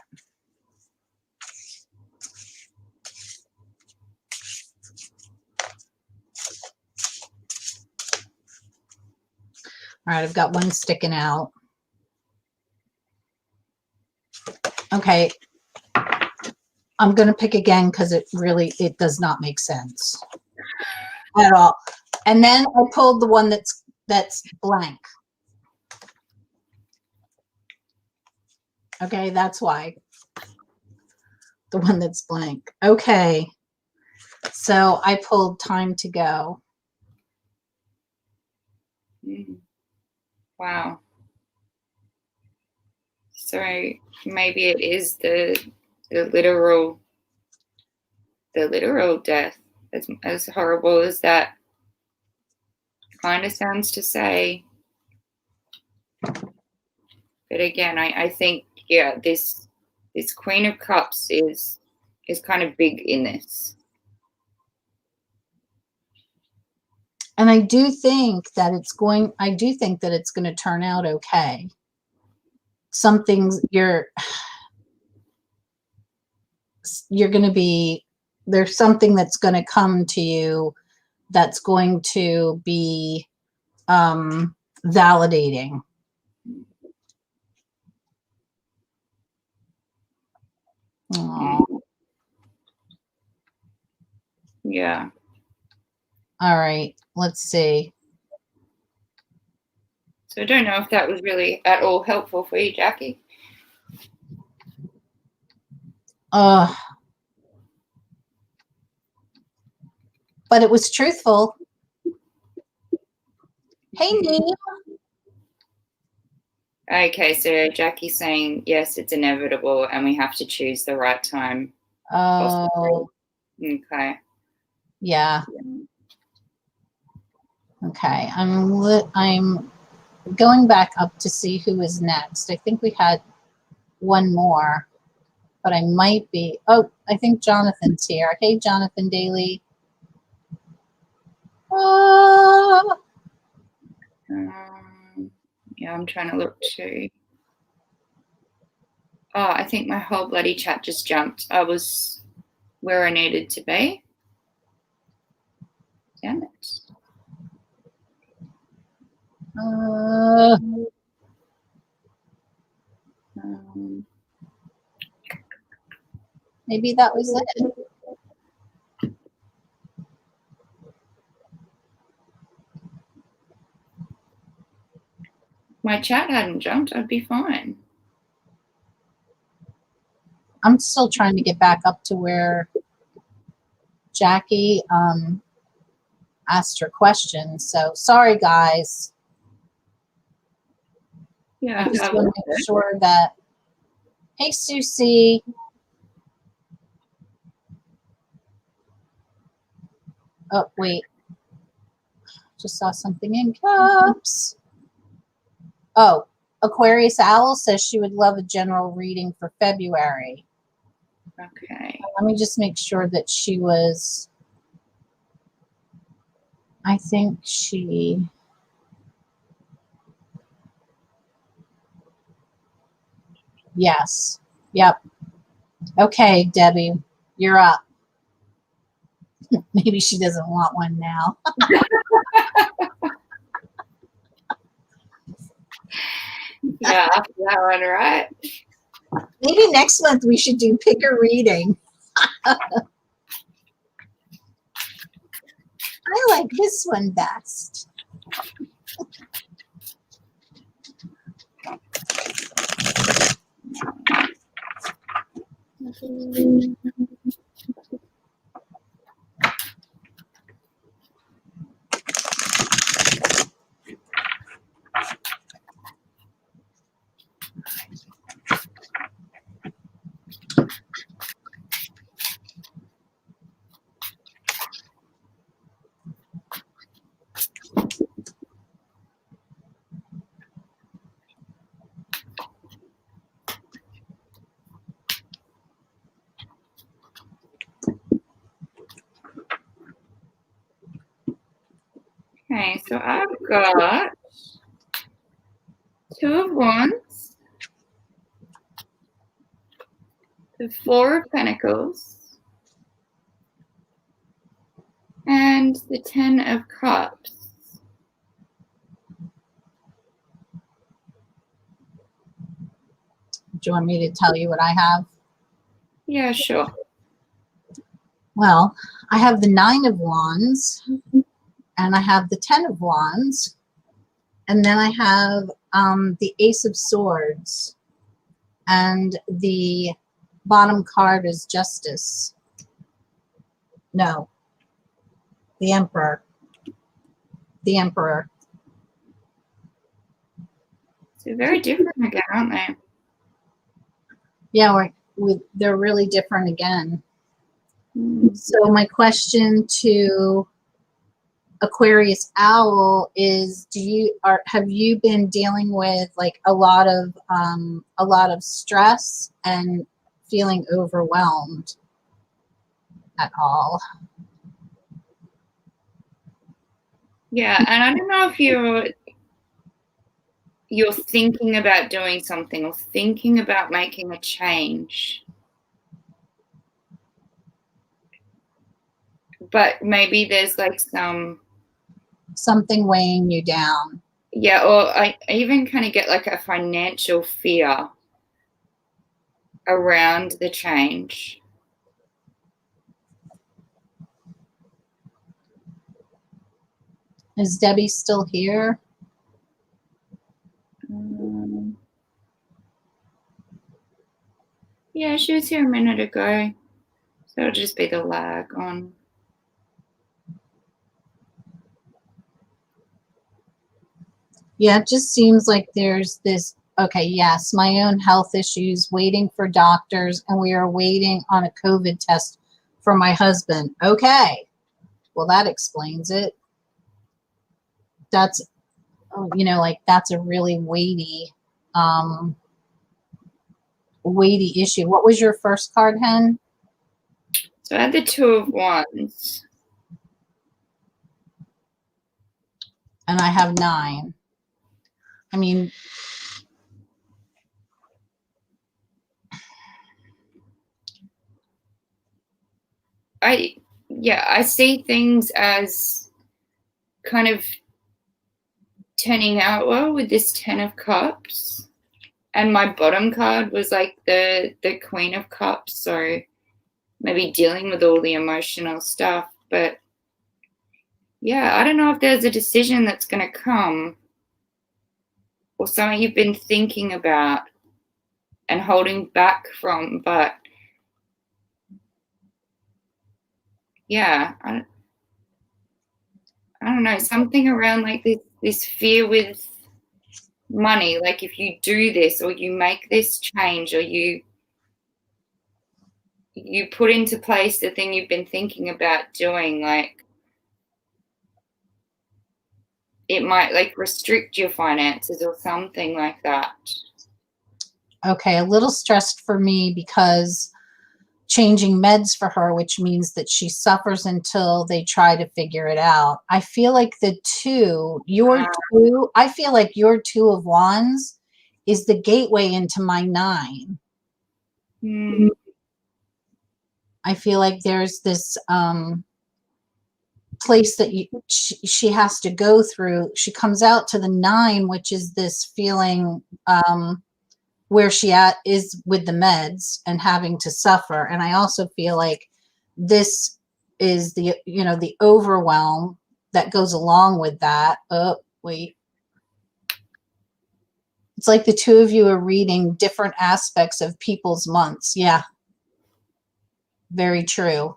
All right, I've got one sticking out. Okay, I'm going to pick again because it does not make sense at all. And then I pulled the one that's blank. Okay, that's why. The one that's blank. Okay, so I pulled time to go. Wow. So maybe it is the literal death, as horrible as that kind of sounds to say. But again, I think, yeah, this Queen of Cups is kind of big in this. And I do think that it's going to turn out okay. You're going to be, there's something that's going to come to you that's going to be validating. Aww. Yeah. All right, let's see. So I don't know if that was really at all helpful for you, Jackie. But it was truthful. Hey, Neem. Okay, so Jackie's saying, yes, it's inevitable and we have to choose the right time. Oh. Okay. Yeah. Okay, I'm going back up to see who is next. I think we had one more, but I might be. Oh, I think Jonathan's here. Hey, Jonathan Daly. Yeah, I'm trying to look too. Oh, I think my whole bloody chat just jumped. I was where I needed to be. Damn it. Maybe that was it. My chat hadn't jumped, I'd be fine. I'm still trying to get back up to where Jackie asked her question. So sorry, guys. Yeah, I just want to make sure that. Hey, Susie. Oh, wait. Just saw something in cups. Oh, Aquarius Owl says she would love a general reading for February. Okay. Let me just make sure that she was. I think she. Yes. Yep. Okay, Debbie, you're up. Maybe she doesn't want one now. Yeah, after that one, right? Maybe next month we should do pick a reading. I like this one best. Okay, so I've got Two of Wands, the Four of Pentacles, and the Ten of Cups. Do you want me to tell you what I have? Yeah, sure. Well, I have the Nine of Wands, and I have the Ten of Wands, and then I have the Ace of Swords, and the bottom card is Justice. No, the Emperor. The Emperor. So very different again, aren't they? Yeah, they're really different again. Mm. So my question to Aquarius Owl is, have you been dealing with like a lot of stress and feeling overwhelmed at all? Yeah, and I don't know if you're thinking about doing something or thinking about making a change, but maybe there's like Something weighing you down. Yeah, or I even kind of get like a financial fear around the change. Is Debbie still here? Yeah, she was here a minute ago, so it'll just be the lag on. Yeah, it just seems like there's this, okay, yes, my own health issues, waiting for doctors, and we are waiting on a COVID test for my husband. Okay, well, that explains it. That's, like that's a really weighty issue. What was your first card, Hen? So I had the Two of Wands. And I have 9. I mean, I see things as kind of turning out well with this Ten of Cups. And my bottom card was like the Queen of Cups, so maybe dealing with all the emotional stuff. But yeah, I don't know if there's a decision that's going to come or something you've been thinking about and holding back from, but yeah, I don't know, something around like this fear with money, like if you do this or you make this change or you put into place the thing you've been thinking about doing, like it might like restrict your finances or something like that. okay, a little stressed for me because changing meds for her, which means that she suffers until they try to figure it out. I feel like I feel like your Two of Wands is the gateway into my 9. I feel like there's this place that she has to go through. She comes out to the 9, which is this feeling where she is with the meds and having to suffer. And I also feel like this is the overwhelm that goes along with that. Oh, wait. It's like the two of you are reading different aspects of people's months. Yeah. Very true.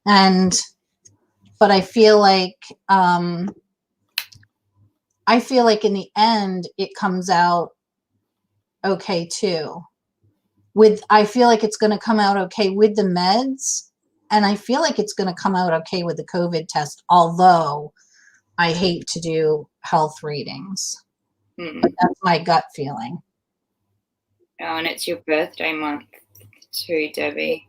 But I feel like in the end it comes out okay too. I feel like it's going to come out okay with the meds, and I feel like it's going to come out okay with the COVID test, although I hate to do health readings. But that's my gut feeling. Oh, and it's your birthday month too, Debbie.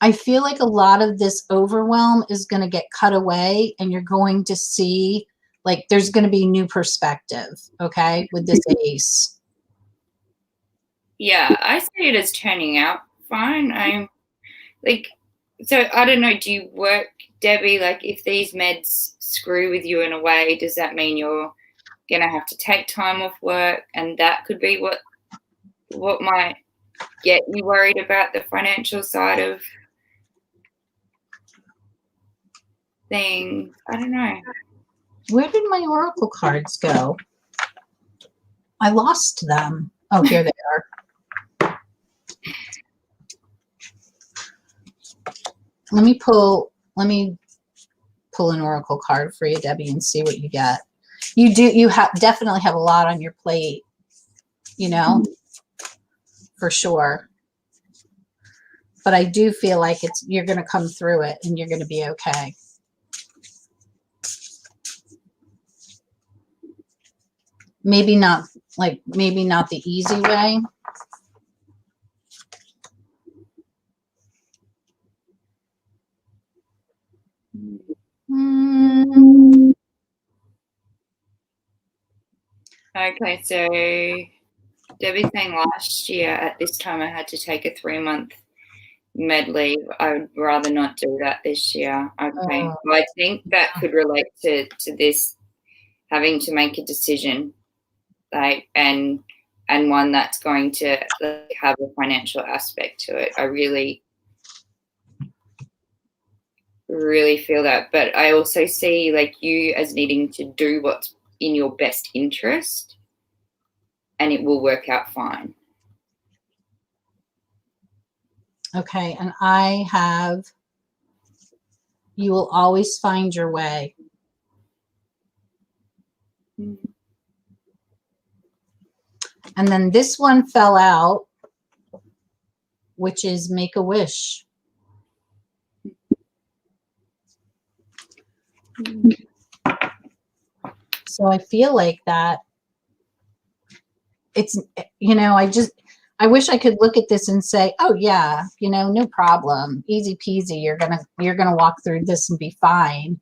I feel like a lot of this overwhelm is going to get cut away, and you're going to see, like, there's going to be new perspective, okay, with this ace. Yeah, I see it as turning out fine. I'm like, so I don't know, do you work, Debbie, like if these meds screw with you in a way, does that mean you're going to have to take time off work? And that could be what might get you worried about the financial side of things. I don't know. Where did my oracle cards go? I lost them. Oh, here they are. Let me pull an oracle card for you, Debbie, and see what you get. You definitely have a lot on your plate, you know, for sure. But I do feel like you're going to come through it and you're going to be okay. Maybe not the easy way. Okay, so Debbie's saying last year at this time I had to take a 3-month med leave. I would rather not do that this year. Okay. Well, I think that could relate to this having to make a decision, like, and one that's going to have a financial aspect to it. I really feel that. But I also see like you as needing to do what's in your best interest, and it will work out fine. Okay, and I have, you will always find your way. And then this one fell out, which is make a wish. So I feel like that it's, you know, I wish I could look at this and say, oh yeah, you know, no problem, easy peasy, you're gonna walk through this and be fine.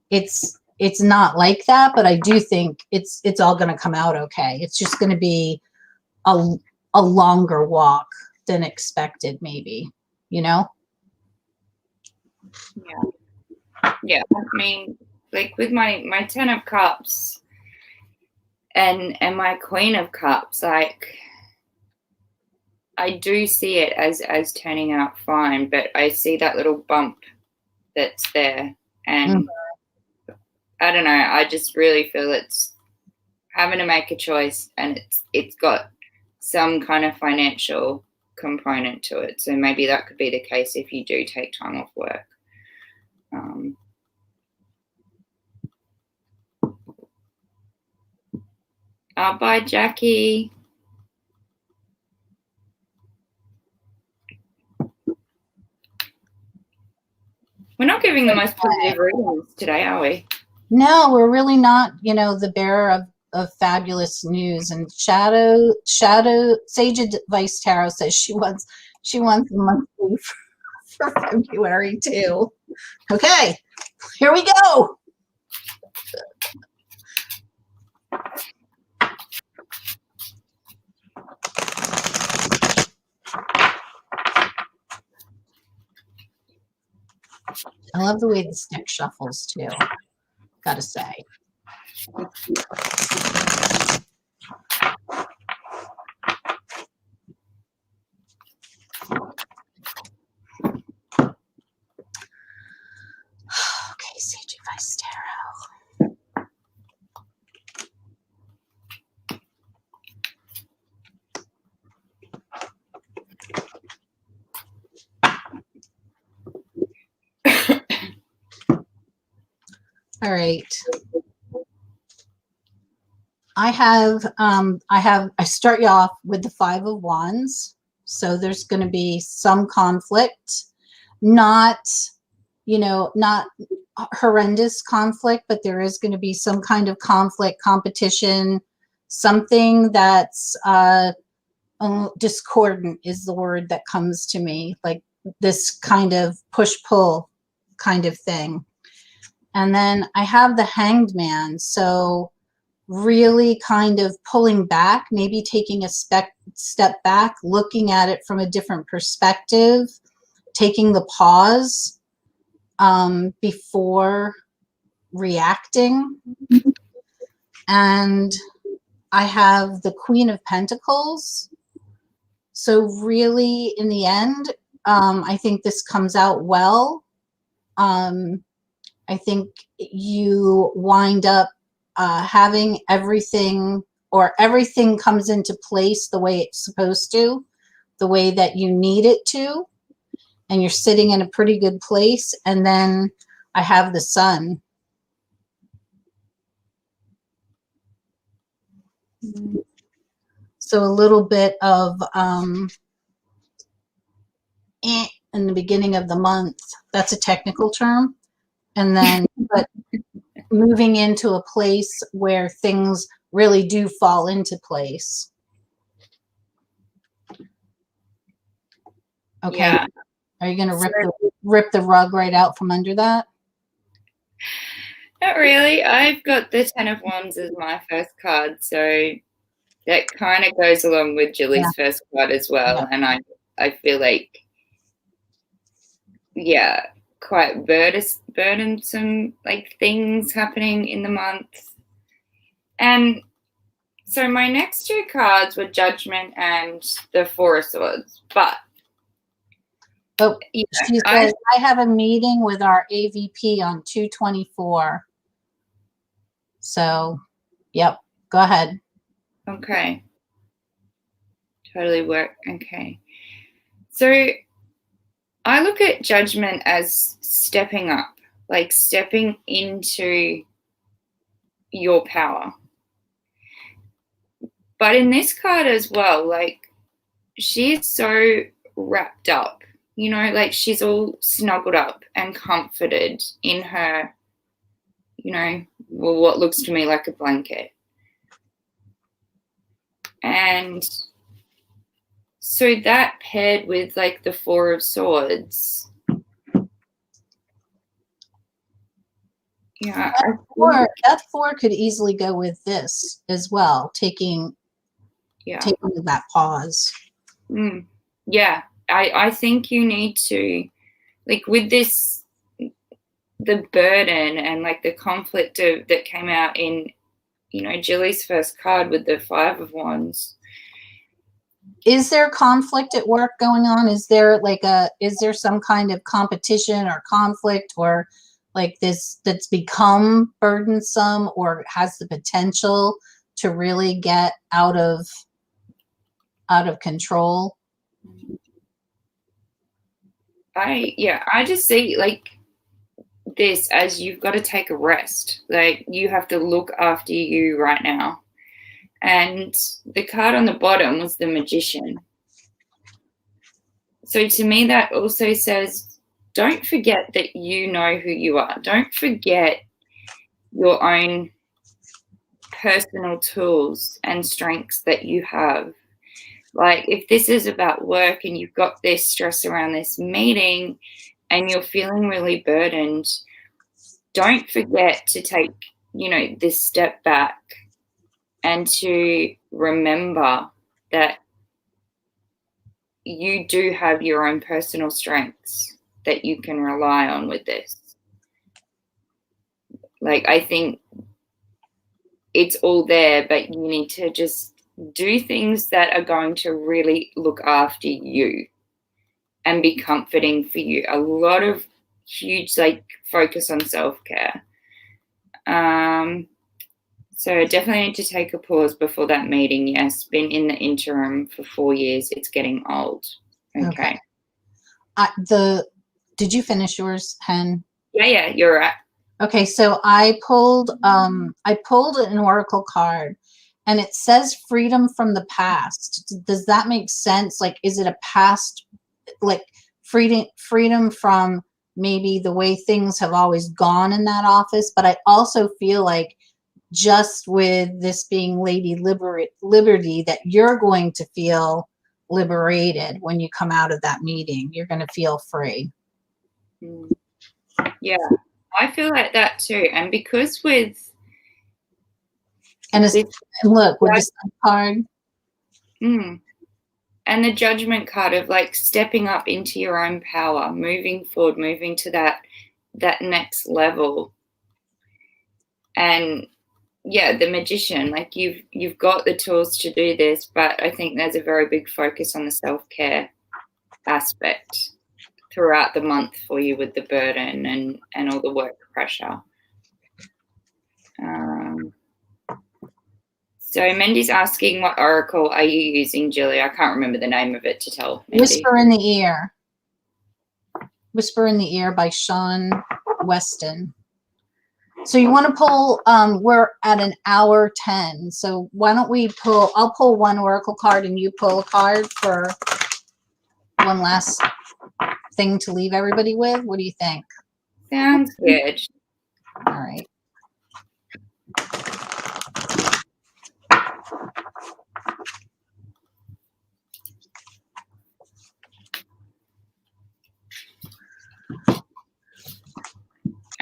It's not like that, but I do think it's all gonna come out okay. It's just gonna be a longer walk than expected, maybe, you know? Yeah. I mean, like with my 10 of Cups and my Queen of Cups, like I do see it as turning out fine, but I see that little bump that's there, and I don't know, I just really feel it's having to make a choice, and it's got some kind of financial component to it. So maybe that could be the case if you do take time off work. Bye, Jackie. We're not giving the most positive readings today, are we? No, we're really not, you know, the bearer of fabulous news. And Shadow Sage Advice Tarot says she wants a monthly for February too. Okay, here we go. I love the way this deck shuffles too, gotta say. Okay, Sage Advice Tarot. All right. I start you off with the 5 of Wands. So there's going to be some conflict, not, you know, not horrendous conflict, but there is going to be some kind of conflict, competition, something that's discordant is the word that comes to me. Like this kind of push-pull kind of thing. And then I have the Hanged Man. So really kind of pulling back, maybe taking a step back, looking at it from a different perspective, taking the pause before reacting. And I have the Queen of Pentacles. So really, in the end, I think this comes out well. I think you wind up having everything, or everything comes into place the way it's supposed to, the way that you need it to, and you're sitting in a pretty good place. And then I have the Sun. So a little bit of in the beginning of the month. That's a technical term. And then, but moving into a place where things really do fall into place. Okay. Yeah. Are you going to rip the rug right out from under that? Not really. I've got the Ten of Wands as my first card, so that kind of goes along with Jillie's first card as well. Yeah. And I feel like, yeah, quite burdensome, like, things happening in the month. And so my next two cards were Judgment and the Four of Swords. But she says, I have a meeting with our AVP on 2/24. So, yep, go ahead. Okay. Totally work. Okay. So I look at Judgment as stepping up, like stepping into your power. But in this card as well, like, she's so wrapped up, you know, like she's all snuggled up and comforted in her, you know, well, what looks to me like a blanket. And so that paired with, like, the Four of Swords. Yeah. That four could easily go with this as well, taking that pause. Yeah. I think you need to, like, with this, the burden and, like, the conflict that came out in, you know, Jillie's first card with the Five of Wands. Is there conflict at work going on? Is there some kind of competition or conflict, or like this that's become burdensome or has the potential to really get out of control? I just see, like, this as you've got to take a rest. Like, you have to look after you right now. And the card on the bottom was the Magician. So to me, that also says, don't forget that you know who you are. Don't forget your own personal tools and strengths that you have. Like, if this is about work and you've got this stress around this meeting and you're feeling really burdened, don't forget to take, you know, this step back and to remember that you do have your own personal strengths that you can rely on with this. Like, I think it's all there, but you need to just do things that are going to really look after you and be comforting for you. A lot of huge, like, focus on self-care. So definitely need to take a pause before that meeting. Yes, been in the interim for 4 years. It's getting old. Okay. Did you finish yours, Hen? Yeah, you're right. Okay, so I pulled an oracle card, and it says freedom from the past. Does that make sense? Like, is it a past, like freedom from maybe the way things have always gone in that office? But I also feel like, just with this being Lady Liberty, that you're going to feel liberated when you come out of that meeting. You're going to feel free. Yeah, I feel like that too. And because with and look with the Sun card. And the Judgment card of like stepping up into your own power, moving forward, moving to that next level. And yeah, the Magician, like you've got the tools to do this, but I think there's a very big focus on the self-care aspect throughout the month for you with the burden and all the work pressure. So Mendy's asking, what oracle are you using, Jillie? I can't remember the name of it to tell Mendy. Whisper in the Ear. Whisper in the Ear by Sean Weston. So you want to pull, we're at an hour 10. So why don't we pull, I'll pull one oracle card and you pull a card for one last thing to leave everybody with. What do you think? Sounds good. All right.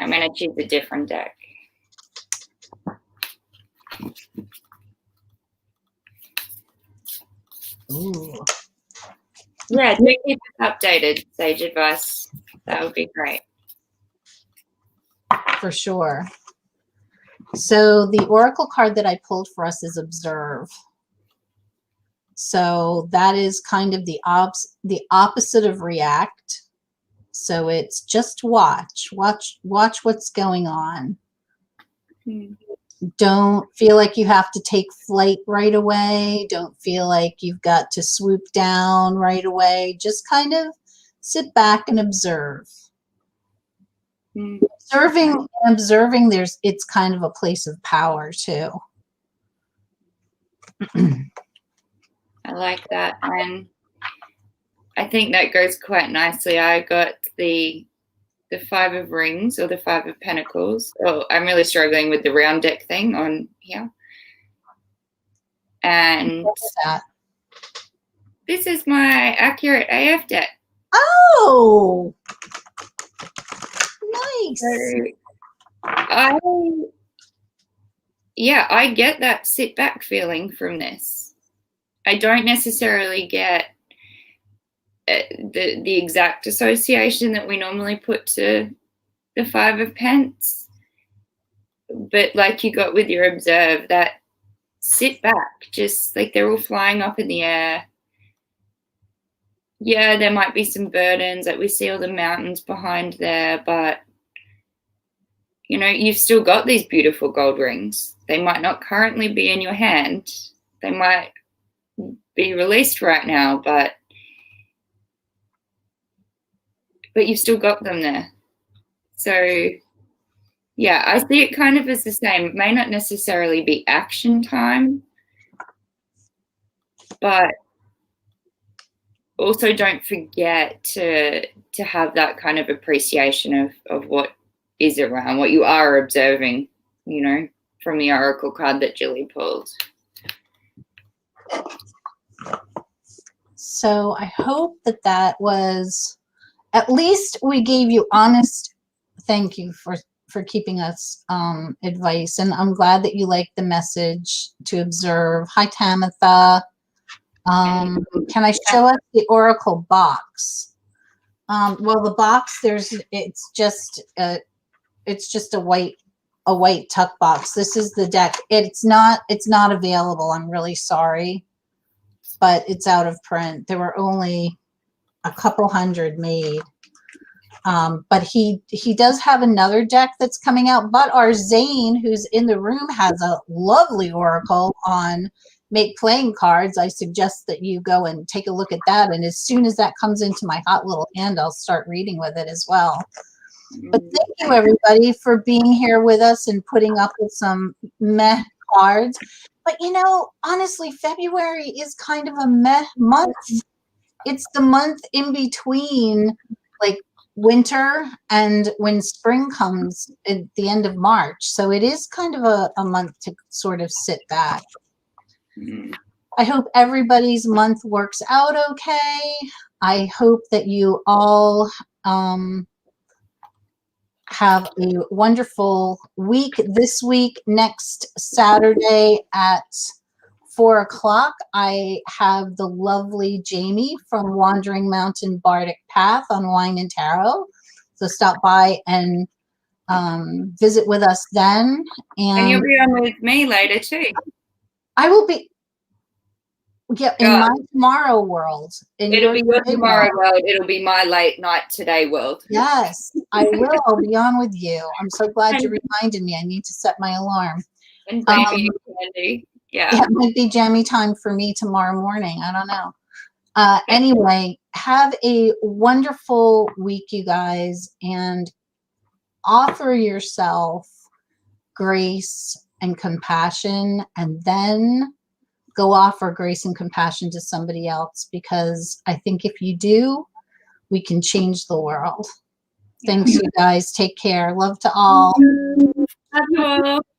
I'm going to choose a different deck. Ooh. Yeah, do keep us updated, Sage Advice. That would be great. For sure. So the oracle card that I pulled for us is Observe. So that is kind of the opposite of react. So it's just watch what's going on. Don't feel like you have to take flight right away. Don't feel like you've got to swoop down right away. Just kind of sit back and observe. Observing, it's kind of a place of power too. I like that. And I think that goes quite nicely. I got the Five of Rings or the Five of Pentacles. Oh, I'm really struggling with the round deck thing on here. And this is my Accurate AF deck. Oh, nice. So I get that sit back feeling from this. I don't necessarily get the exact association that we normally put to the Five of Pence, but like you got with your Observe, that sit back, just like they're all flying up in the air. Yeah, there might be some burdens, like we see all the mountains behind there, but you know, you've still got these beautiful gold rings. They might not currently be in your hand. They might be released right now, but you've still got them there. So yeah, I see it kind of as the same. It may not necessarily be action time, but also don't forget to have that kind of appreciation of what is around, what you are observing, you know, from the oracle card that Jillie pulled. So I hope that was, at least we gave you honest, thank you for keeping us advice. And I'm glad that you liked the message to observe. Hi, Tamitha. Can I show us the oracle box? Well, the box, it's just a white tuck box. This is the deck. It's not available. I'm really sorry, but it's out of print. There were only a couple hundred made. But he does have another deck that's coming out. But our Zane, who's in the room, has a lovely oracle on Make Playing Cards. I suggest that you go and take a look at that. And as soon as that comes into my hot little hand, I'll start reading with it as well. But thank you, everybody, for being here with us and putting up with some meh cards. But, you know, honestly, February is kind of a meh month. It's the month in between, like, winter and when spring comes at the end of March. So it is kind of a month to sort of sit back. I hope everybody's month works out okay. I hope that you all have a wonderful week this week. Next Saturday at 4 o'clock, I have the lovely Jamie from Wandering Mountain Bardic Path on Wine and Tarot. So stop by and visit with us then. And you'll be on with me later too. I will be, yeah, in my tomorrow world. It'll be your tomorrow world. It'll be my late night today world. Yes, I will. I'll be on with you. I'm so glad you reminded me. I need to set my alarm. And maybe Candy. Yeah. It might be jammy time for me tomorrow morning. I don't know. Anyway, have a wonderful week, you guys, and offer yourself grace and compassion, and then go offer grace and compassion to somebody else, because I think if you do, we can change the world. Thanks, you guys. Take care. Love to all. Love you all.